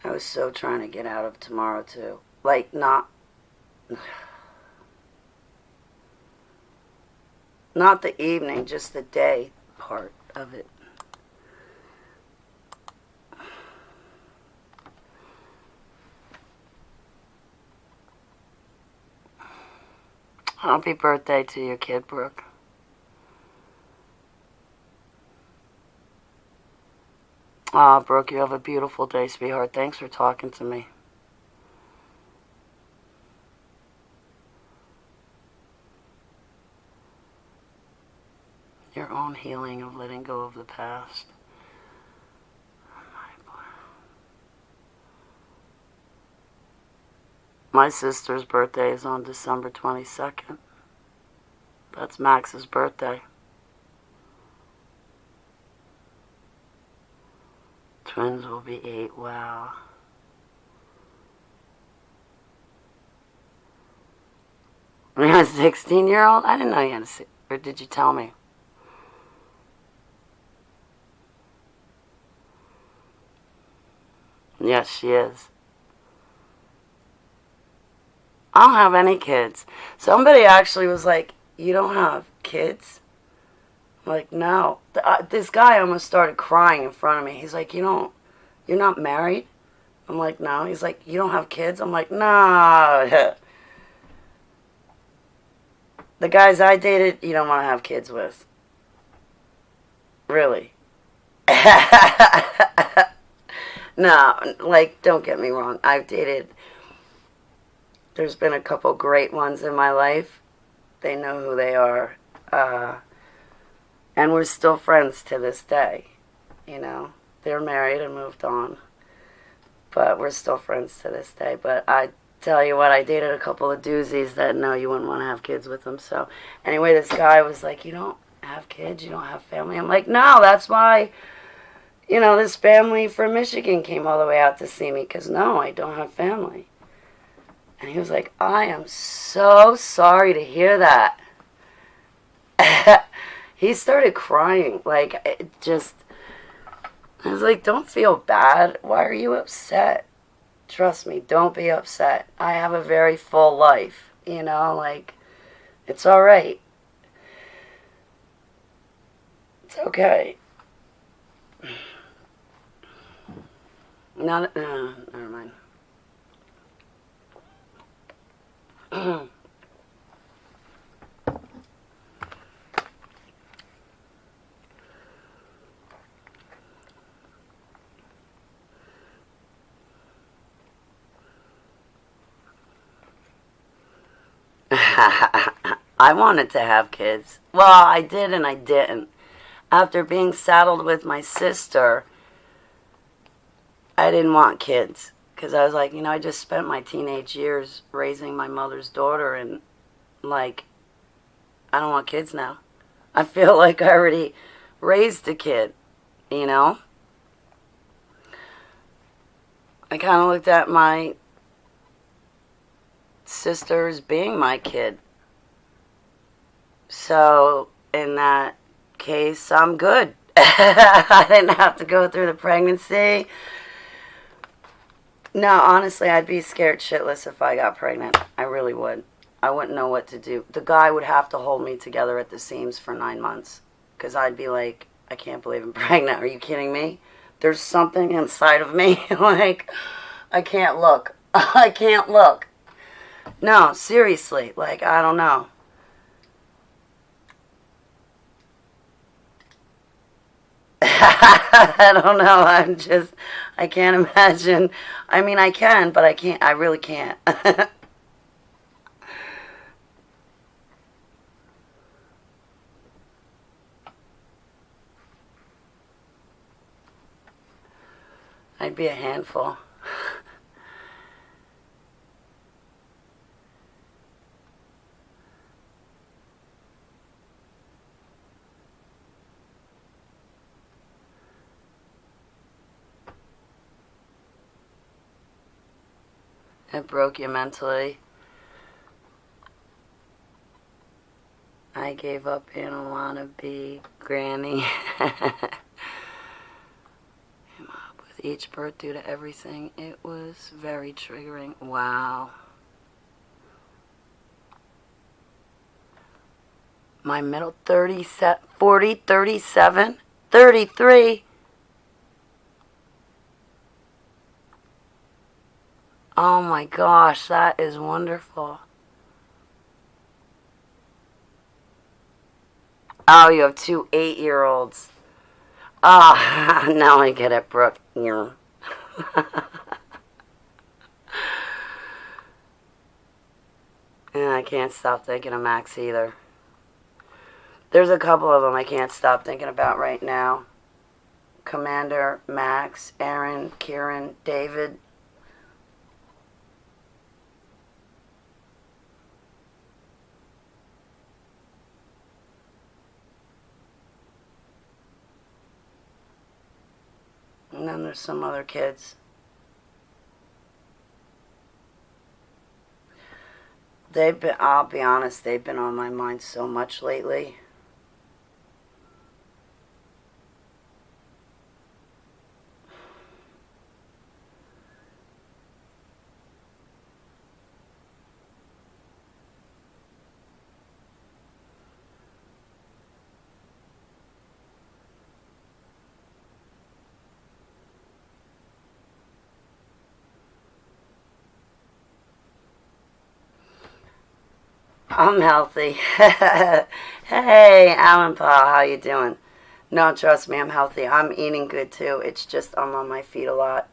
I was so trying to get out of tomorrow too. Like not the evening, just the day part of it. Happy birthday to your kid, Brooke. Ah, Brooke, you have a beautiful day, sweetheart. Thanks for talking to me. Your own healing of letting go of the past. My sister's birthday is on December 22nd. That's Max's birthday. Twins will be 8. Wow. You have a 16-year-old? I didn't know you had a... Or did you tell me? Yes, she is. I don't have any kids. Somebody actually was like, you don't have kids? I'm like, no. This guy almost started crying in front of me. He's like, you're not married? I'm like, no. He's like, you don't have kids? I'm like, no. The guys I dated, you don't want to have kids with. Really. No, like, don't get me wrong. I've dated... There's been a couple great ones in my life. They know who they are. And we're still friends to this day. You know, they're married and moved on. But we're still friends to this day. But I tell you what, I dated a couple of doozies that, no, you wouldn't want to have kids with them. So anyway, this guy was like, you don't have kids? You don't have family? I'm like, no, that's why, this family from Michigan came all the way out to see me because no, I don't have family. And he was like, I am so sorry to hear that. He started crying. Like, I was like, don't feel bad. Why are you upset? Trust me, don't be upset. I have a very full life, like, it's all right. It's okay. No, never mind. I wanted to have kids. Well, I did and I didn't. After being saddled with my sister, I didn't want kids. Because I was like, I just spent my teenage years raising my mother's daughter, and, like, I don't want kids now. I feel like I already raised a kid, I kind of looked at my sister as being my kid. So, in that case, I'm good. I didn't have to go through the pregnancy. No, honestly, I'd be scared shitless if I got pregnant. I really would. I wouldn't know what to do. The guy would have to hold me together at the seams for 9 months. Because I'd be like, I can't believe I'm pregnant. Are you kidding me? There's something inside of me. Like, I can't look. I can't look. No, seriously. Like, I don't know. I don't know. I can't imagine. I mean, I can, but I can't. I really can't. I'd be a handful. It broke you mentally. I gave up being a wannabe granny. With each birth due to everything, it was very triggering. Wow. My middle 30, 40, 37, 33. Oh my gosh, that is wonderful. Oh, you have two 8-year-olds. Ah, now I get it, Brooke. Yeah. And I can't stop thinking of Max either. There's a couple of them I can't stop thinking about right now. Commander, Max, Aaron, Kieran, David. And then there's some other kids. I'll be honest, they've been on my mind so much lately. I'm healthy. Hey, Alan Paul, how you doing? No, trust me, I'm healthy. I'm eating good too. It's just I'm on my feet a lot.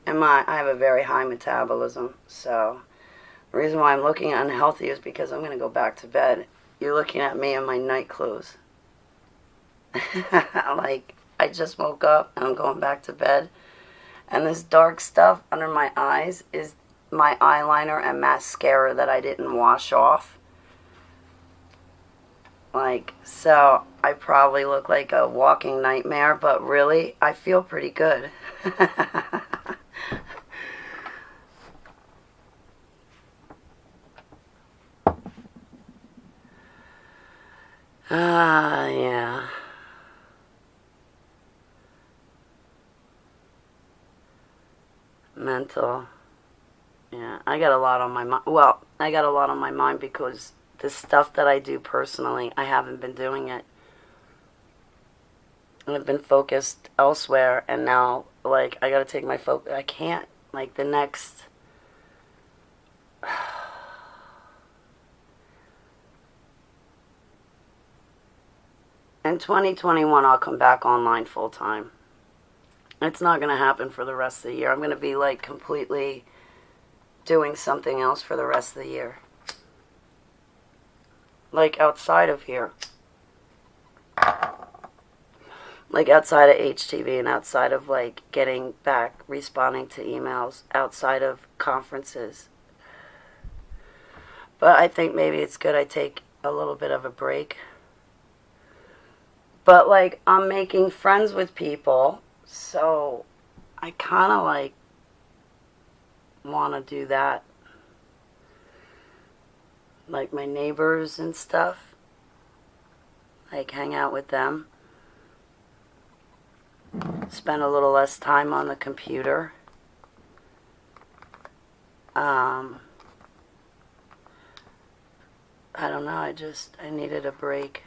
And I have a very high metabolism. So the reason why I'm looking unhealthy is because I'm going to go back to bed. You're looking at me in my night clothes. Like, I just woke up and I'm going back to bed. And this dark stuff under my eyes is my eyeliner and mascara that I didn't wash off. Like, so I probably look like a walking nightmare, but really, I feel pretty good. Yeah. Mental. Yeah, I got a lot on my mind. Well, I got a lot on my mind because the stuff that I do personally, I haven't been doing it. I've been focused elsewhere, and now, like, I gotta take my focus. I can't, like, the next. In 2021, I'll come back online full time. It's not gonna happen for the rest of the year. I'm gonna be, like, completely doing something else for the rest of the year. Like, outside of here. Like, outside of HTV and outside of, like, getting back, responding to emails, outside of conferences. But I think maybe it's good I take a little bit of a break. But, like, I'm making friends with people, so I kind of, like, want to do that. Like, my neighbors and stuff. Like, hang out with them. Spend a little less time on the computer. I don't know, I needed a break.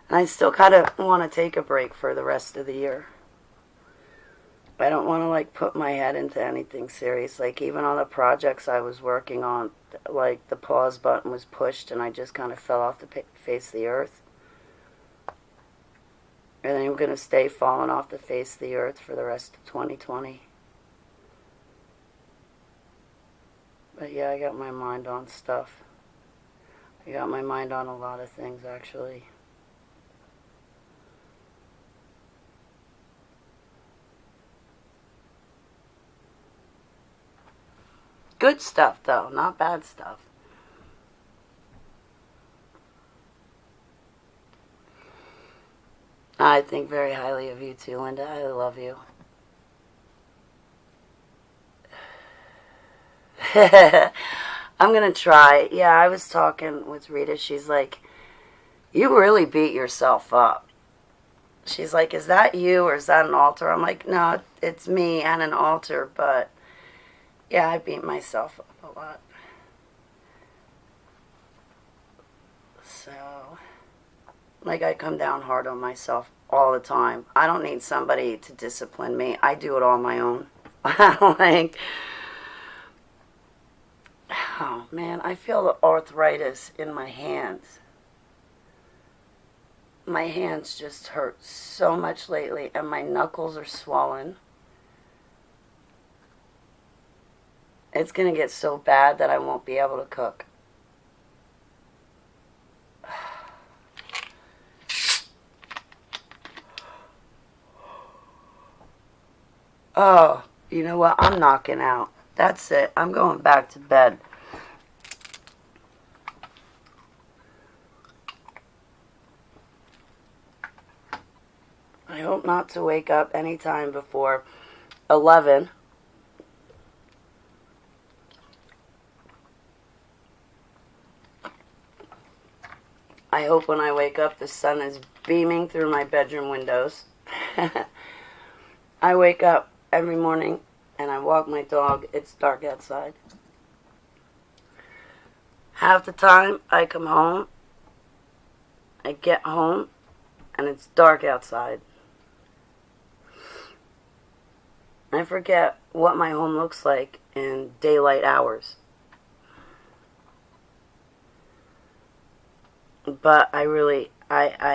And I still kind of want to take a break for the rest of the year. I don't want to, like, put my head into anything serious. Like, even on the projects I was working on, like, the pause button was pushed and I just kind of fell off the face of the earth. And I'm going to stay falling off the face of the earth for the rest of 2020. But yeah, I got my mind on stuff. I got my mind on a lot of things, actually. Good stuff, though, not bad stuff. I think very highly of you too, Linda. I love you. I'm gonna try. Yeah, I was talking with Rita. She's like, you really beat yourself up. She's like, is that you or is that an altar? I'm like, no, it's me and an altar, but yeah, I beat myself up a lot. So, like, I come down hard on myself all the time. I don't need somebody to discipline me. I do it all on my own. Like, oh man, I feel the arthritis in my hands. My hands just hurt so much lately, and my knuckles are swollen. It's going to get so bad that I won't be able to cook. Oh, you know what? I'm knocking out. That's it. I'm going back to bed. I hope not to wake up anytime before 11. I hope when I wake up the sun is beaming through my bedroom windows. I wake up every morning and I walk my dog. It's dark outside. Half the time I come home, I get home, and it's dark outside. I forget what my home looks like in daylight hours. But I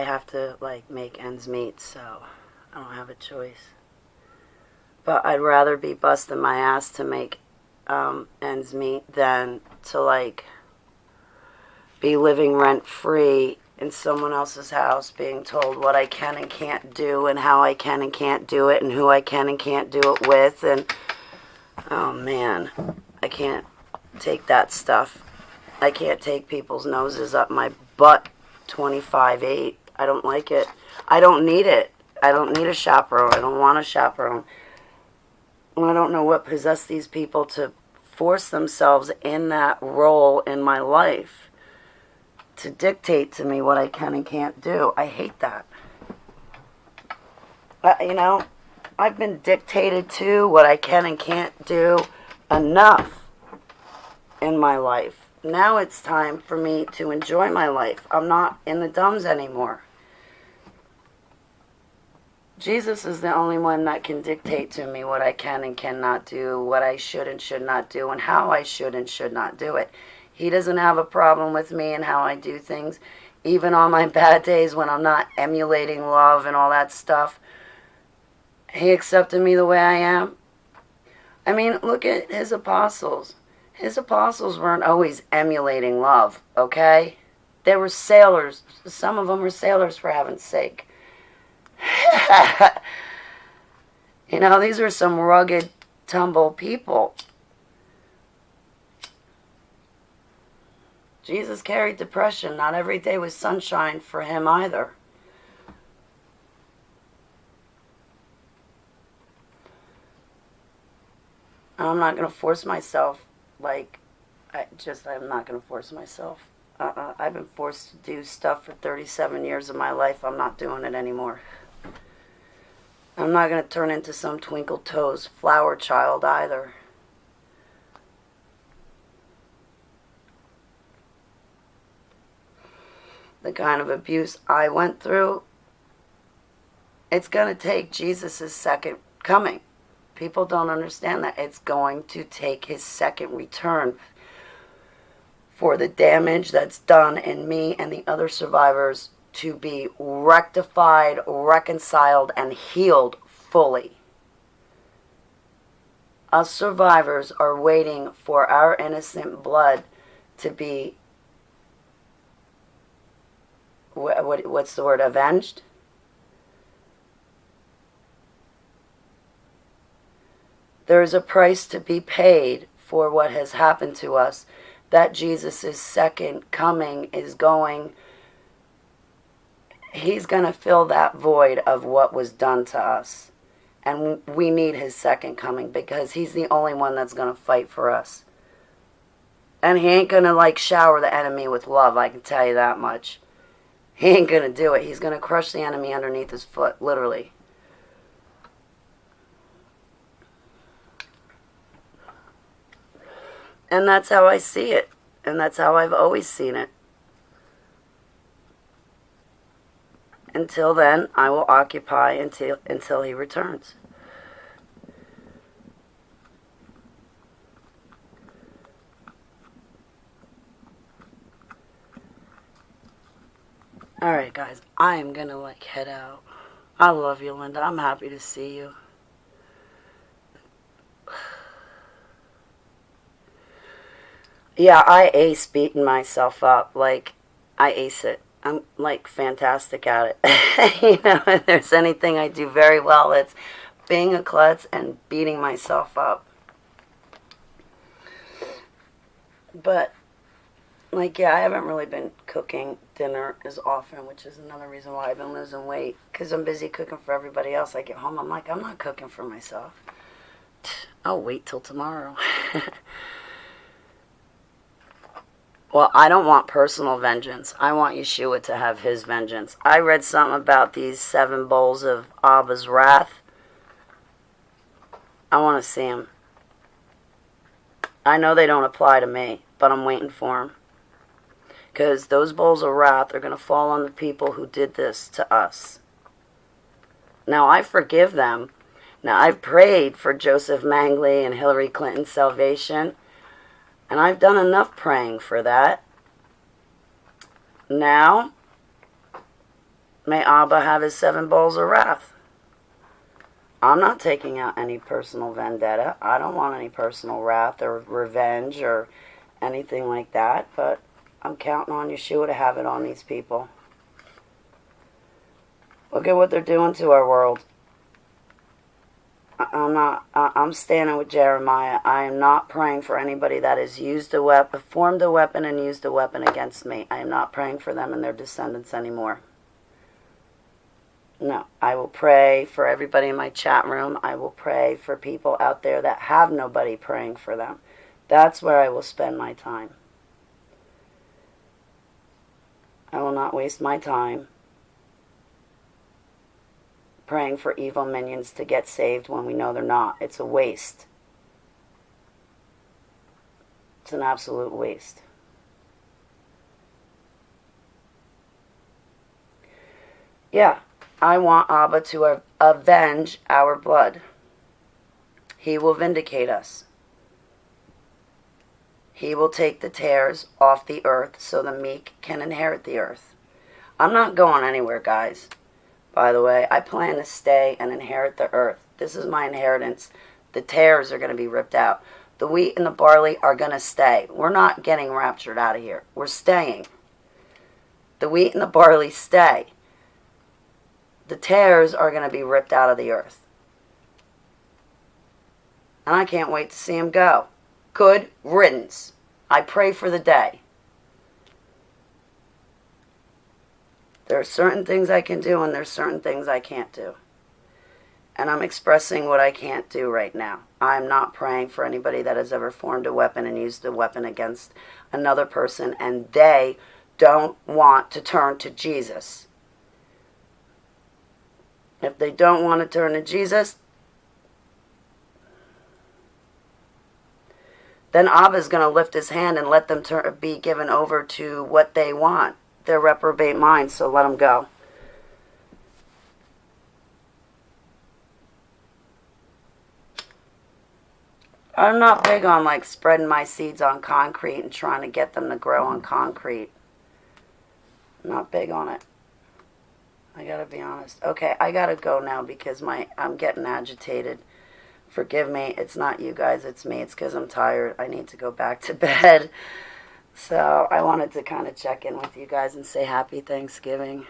have to, like, make ends meet, so I don't have a choice. But I'd rather be busting my ass to make ends meet than to, like, be living rent-free in someone else's house, being told what I can and can't do and how I can and can't do it and who I can and can't do it with. And, oh, man, I can't take that stuff. I can't take people's noses up my butt 25/8 I don't like it. I don't need it. I don't need a chaperone. I don't want a chaperone. I don't know what possessed these people to force themselves in that role in my life to dictate to me what I can and can't do. I hate that. I've been dictated to what I can and can't do enough in my life. Now it's time for me to enjoy my life. I'm not in the dumbs anymore. Jesus is the only one that can dictate to me what I can and cannot do, what I should and should not do, and how I should and should not do it. He doesn't have a problem with me and how I do things. Even on my bad days when I'm not emulating love and all that stuff, he accepted me the way I am. I mean, look at his apostles. His apostles weren't always emulating love, okay? They were sailors. Some of them were sailors, for heaven's sake. These are some rugged, tumble people. Jesus carried depression. Not every day was sunshine for him either. I'm not going to force myself. I'm not going to force myself. I've been forced to do stuff for 37 years of my life. I'm not doing it anymore. I'm not going to turn into some twinkle toes flower child either. The kind of abuse I went through, it's going to take Jesus' second coming. People don't understand that. It's going to take his second return for the damage that's done in me and the other survivors to be rectified, reconciled, and healed fully. Us survivors are waiting for our innocent blood to be, what's the word, avenged? There is a price to be paid for what has happened to us. That Jesus' second coming is he's going to fill that void of what was done to us. And we need his second coming because he's the only one that's going to fight for us. And he ain't going to shower the enemy with love, I can tell you that much. He ain't going to do it. He's going to crush the enemy underneath his foot, literally. And that's how I see it. And that's how I've always seen it. Until then, I will occupy until he returns. Alright, guys. I am going to, head out. I love you, Linda. I'm happy to see you. Yeah, I ace beating myself up. I ace it. I'm, fantastic at it. If there's anything I do very well, it's being a klutz and beating myself up. But, I haven't really been cooking dinner as often, which is another reason why I've been losing weight. Because I'm busy cooking for everybody else. I get home, I'm I'm not cooking for myself. I'll wait till tomorrow. Well, I don't want personal vengeance. I want Yeshua to have his vengeance. I read something about these 7 bowls of Abba's wrath. I want to see them. I know they don't apply to me, but I'm waiting for them. Because those bowls of wrath are going to fall on the people who did this to us. Now, I forgive them. Now, I've prayed for Joseph Mangley and Hillary Clinton's salvation. And I've done enough praying for that. Now, may Abba have his 7 bowls of wrath. I'm not taking out any personal vendetta. I don't want any personal wrath or revenge or anything like that. But I'm counting on Yeshua to have it on these people. Look at what they're doing to our world. I'm standing with Jeremiah. I am not praying for anybody that has formed a weapon and used a weapon against me. I am not praying for them and their descendants anymore. No, I will pray for everybody in my chat room. I will pray for people out there that have nobody praying for them. That's where I will spend my time. I will not waste my time praying for evil minions to get saved when we know they're not. It's a waste. It's an absolute waste. Yeah, I want Abba to avenge our blood. He will vindicate us. He will take the tares off the earth so the meek can inherit the earth. I'm not going anywhere, guys. By the way, I plan to stay and inherit the earth. This is my inheritance. The tares are going to be ripped out. The wheat and the barley are going to stay. We're not getting raptured out of here. We're staying. The wheat and the barley stay. The tares are going to be ripped out of the earth. And I can't wait to see them go. Good riddance. I pray for the day. There are certain things I can do and there's certain things I can't do. And I'm expressing what I can't do right now. I'm not praying for anybody that has ever formed a weapon and used a weapon against another person and they don't want to turn to Jesus. If they don't want to turn to Jesus, then Abba's going to lift his hand and let them be given over to what they want. Their reprobate minds, so let them go. I'm not big on like spreading my seeds on concrete and trying to get them to grow on concrete. I'm not big on it. I gotta be honest. Okay, I gotta go now because I'm getting agitated. Forgive me. It's not you guys. It's me. It's because I'm tired. I need to go back to bed. So I wanted to kind of check in with you guys and say happy Thanksgiving.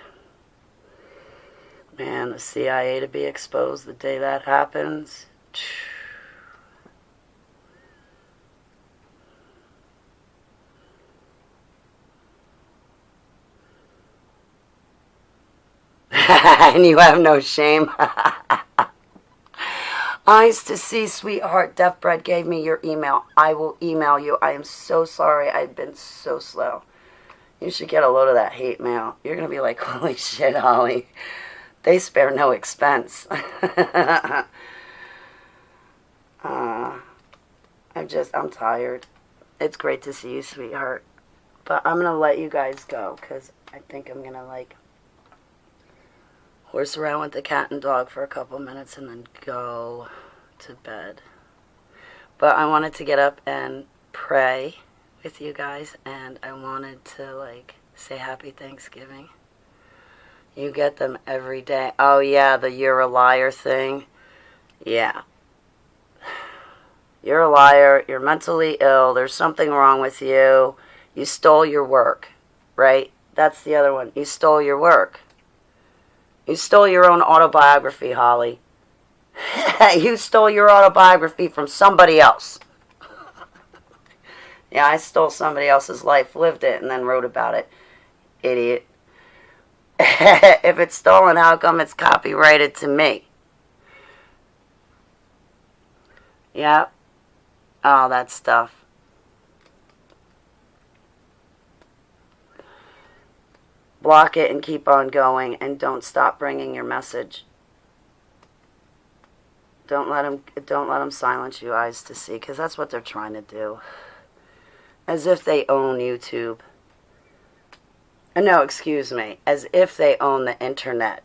Man, the CIA to be exposed the day that happens. And you have no shame. Eyes to see, sweetheart. Deaf Bread gave me your email. I will email you. I am so sorry. I've been so slow. You should get a load of that hate mail. You're going to be like, holy shit, Holly. They spare no expense. I'm tired. It's great to see you, sweetheart. But I'm going to let you guys go because I think I'm going to like horse around with the cat and dog for a couple minutes and then go to bed. But I wanted to get up and pray with you guys, and I wanted to like say happy Thanksgiving. You get them every day. Oh yeah, the you're a liar thing. Yeah. You're a liar. You're mentally ill. There's something wrong with you. You stole your work, right? That's the other one. You stole your work. You stole your own autobiography, Holly. You stole your autobiography from somebody else. Yeah, I stole somebody else's life, lived it, and then wrote about it. Idiot. If it's stolen, how come it's copyrighted to me? Yeah. All that stuff. Block it and keep on going, and don't stop bringing your message. Don't let them silence you, eyes to see, because that's what they're trying to do. As if they own YouTube. No, excuse me. As if they own the internet.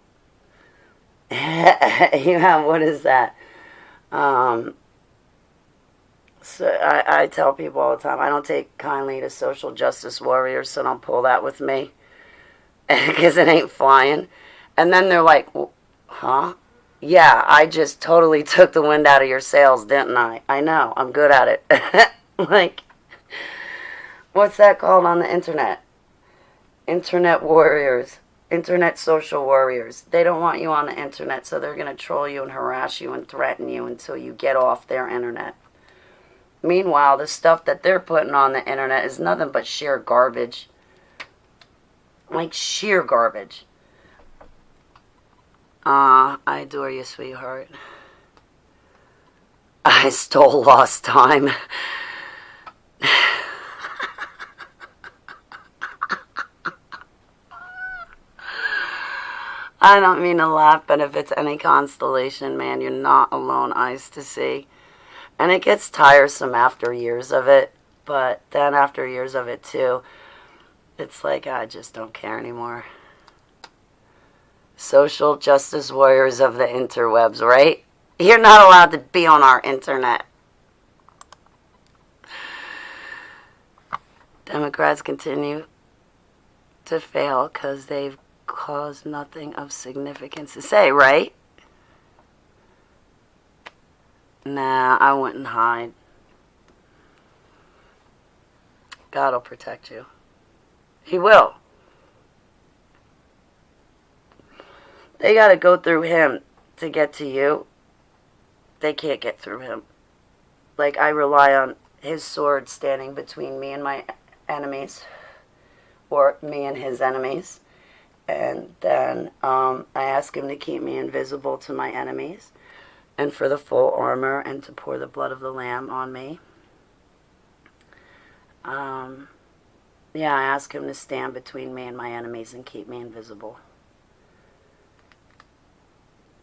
Yeah, what is that? So I tell people all the time, I don't take kindly to social justice warriors, so don't pull that with me. Because it ain't flying. And then they're like, huh? Yeah, I just totally took the wind out of your sails, didn't I? I know, I'm good at it. Like, what's that called on the internet? Internet warriors. Internet social warriors. They don't want you on the internet, so they're going to troll you and harass you and threaten you until you get off their internet. Meanwhile, the stuff that they're putting on the internet is nothing but sheer garbage. Like sheer garbage. I adore you, sweetheart. I stole lost time. I don't mean to laugh, but if it's any consolation, man, you're not alone, eyes to see. And it gets tiresome after years of it, but then after years of it too, it's like I just don't care anymore. Social justice warriors of the interwebs, right? You're not allowed to be on our internet. Democrats continue to fail because they've caused nothing of significance to say, right? Nah, I wouldn't hide. God will protect you. He will. They got to go through him to get to you. They can't get through him. Like, I rely on his sword standing between me and my enemies, or me and his enemies. And then I ask him to keep me invisible to my enemies, and for the full armor, and to pour the blood of the Lamb on me. Yeah, I ask him to stand between me and my enemies and keep me invisible.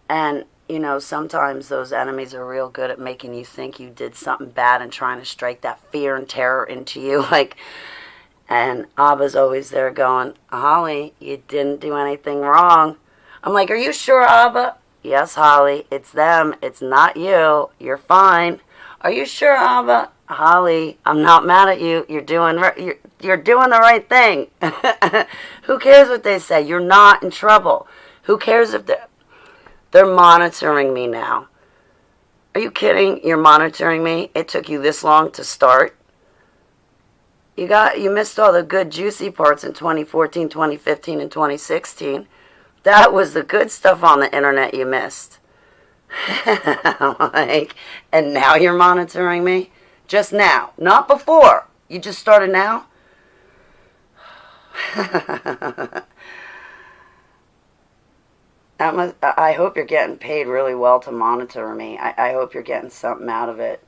And, you know, sometimes those enemies are real good at making you think you did something bad and trying to strike that fear and terror into you. And Abba's always there going, Holly, you didn't do anything wrong. I'm like, are you sure, Abba? Yes, Holly, it's them. It's not you. You're fine. Are you sure, Abba? Holly, I'm not mad at you. You're doing the right thing. Who cares what they say? You're not in trouble. Who cares if they're monitoring me now? Are you kidding? You're monitoring me? It took you this long to start? You missed all the good juicy parts in 2014, 2015, and 2016. That was the good stuff on the internet you missed. And now you're monitoring me? Just now, not before. You just started now? I hope you're getting paid really well to monitor me. I hope you're getting something out of it.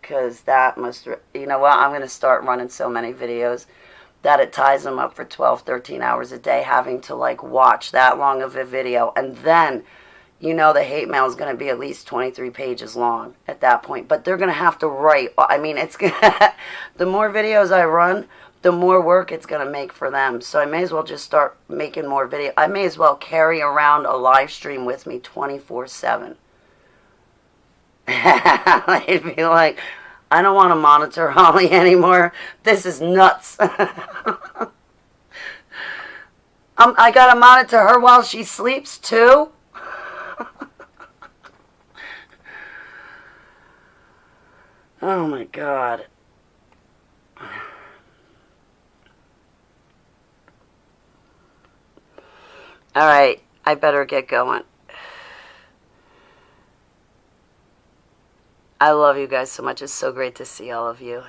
Because that must, you know what, I'm going to start running so many videos that it ties them up for 12, 13 hours a day, having to watch that long of a video. And then, you know, the hate mail is going to be at least 23 pages long at that point. But they're going to have to write. I mean, the more videos I run, the more work it's going to make for them. So I may as well just start making more videos. I may as well carry around a live stream with me 24/7. I'd be like, I don't want to monitor Holly anymore. This is nuts. I got to monitor her while she sleeps too? Oh my God. All right, I better get going. I love you guys so much. It's so great to see all of you.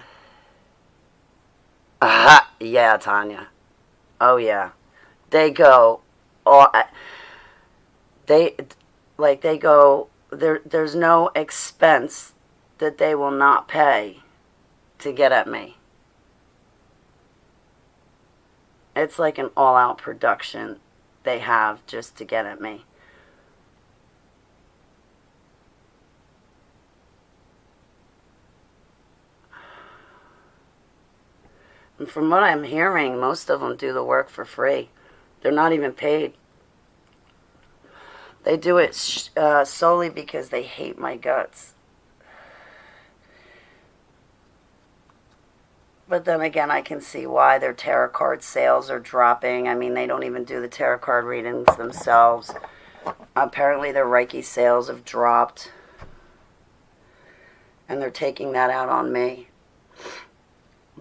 Yeah, Tanya. Oh, yeah. They go, they go, there's no expense that they will not pay to get at me. It's like an all-out production they have just to get at me. And from what I'm hearing, most of them do the work for free. They're not even paid. They do it solely because they hate my guts. But then again, I can see why their tarot card sales are dropping. I mean, they don't even do the tarot card readings themselves. Apparently, their Reiki sales have dropped. And they're taking that out on me.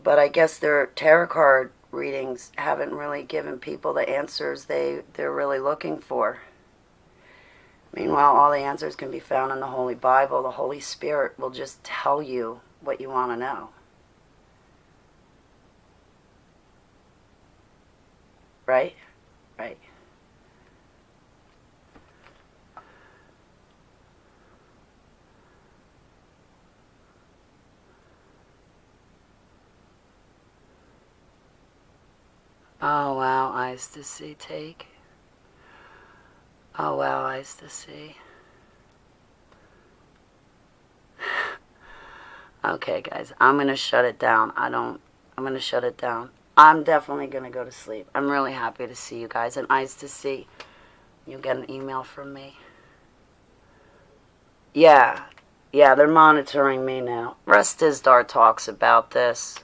But I guess their tarot card readings haven't really given people the answers they're really looking for. Meanwhile, all the answers can be found in the Holy Bible. The Holy Spirit will just tell you what you want to know. Right? Right. Oh, wow, eyes to see, take. Oh, wow, eyes to see. Okay, guys, I'm going to shut it down. I'm going to shut it down. I'm definitely going to go to sleep. I'm really happy to see you guys. And eyes to see, you'll get an email from me. Yeah, they're monitoring me now. Restizdar talks about this,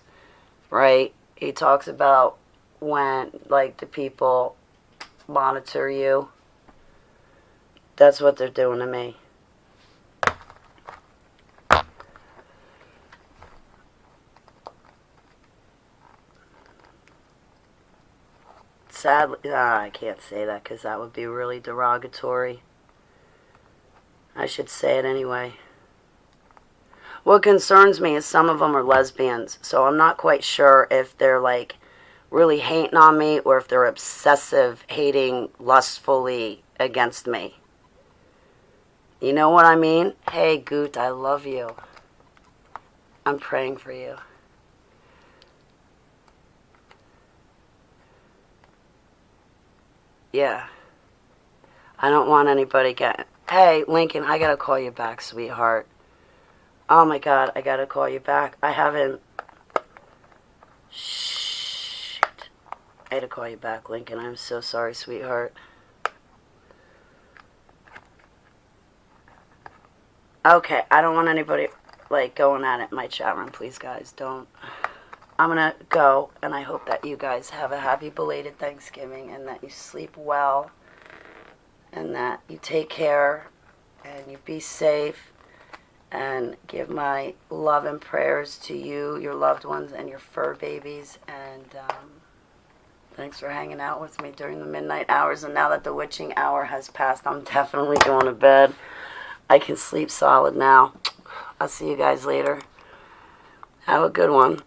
right? He talks about when, like, the people monitor you. That's what they're doing to me. Sadly, I can't say that because that would be really derogatory. I should say it anyway. What concerns me is some of them are lesbians, so I'm not quite sure if they're, like, really hating on me or if they're obsessive, hating lustfully against me. You know what I mean? Hey, Goot, I love you. I'm praying for you. Yeah. I don't want anybody getting... Hey, Lincoln, I gotta call you back, sweetheart. Oh my God, I gotta call you back. I haven't... Shit. I had to call you back, Lincoln. I'm so sorry, sweetheart. Okay, I don't want anybody, like, going at it in my chat room. Please, guys, don't. I'm gonna go, and I hope that you guys have a happy belated Thanksgiving and that you sleep well and that you take care and you be safe, and give my love and prayers to you, your loved ones, and your fur babies. And thanks for hanging out with me during the midnight hours. And now that the witching hour has passed, I'm definitely going to bed. I can sleep solid now. I'll see you guys later. Have a good one.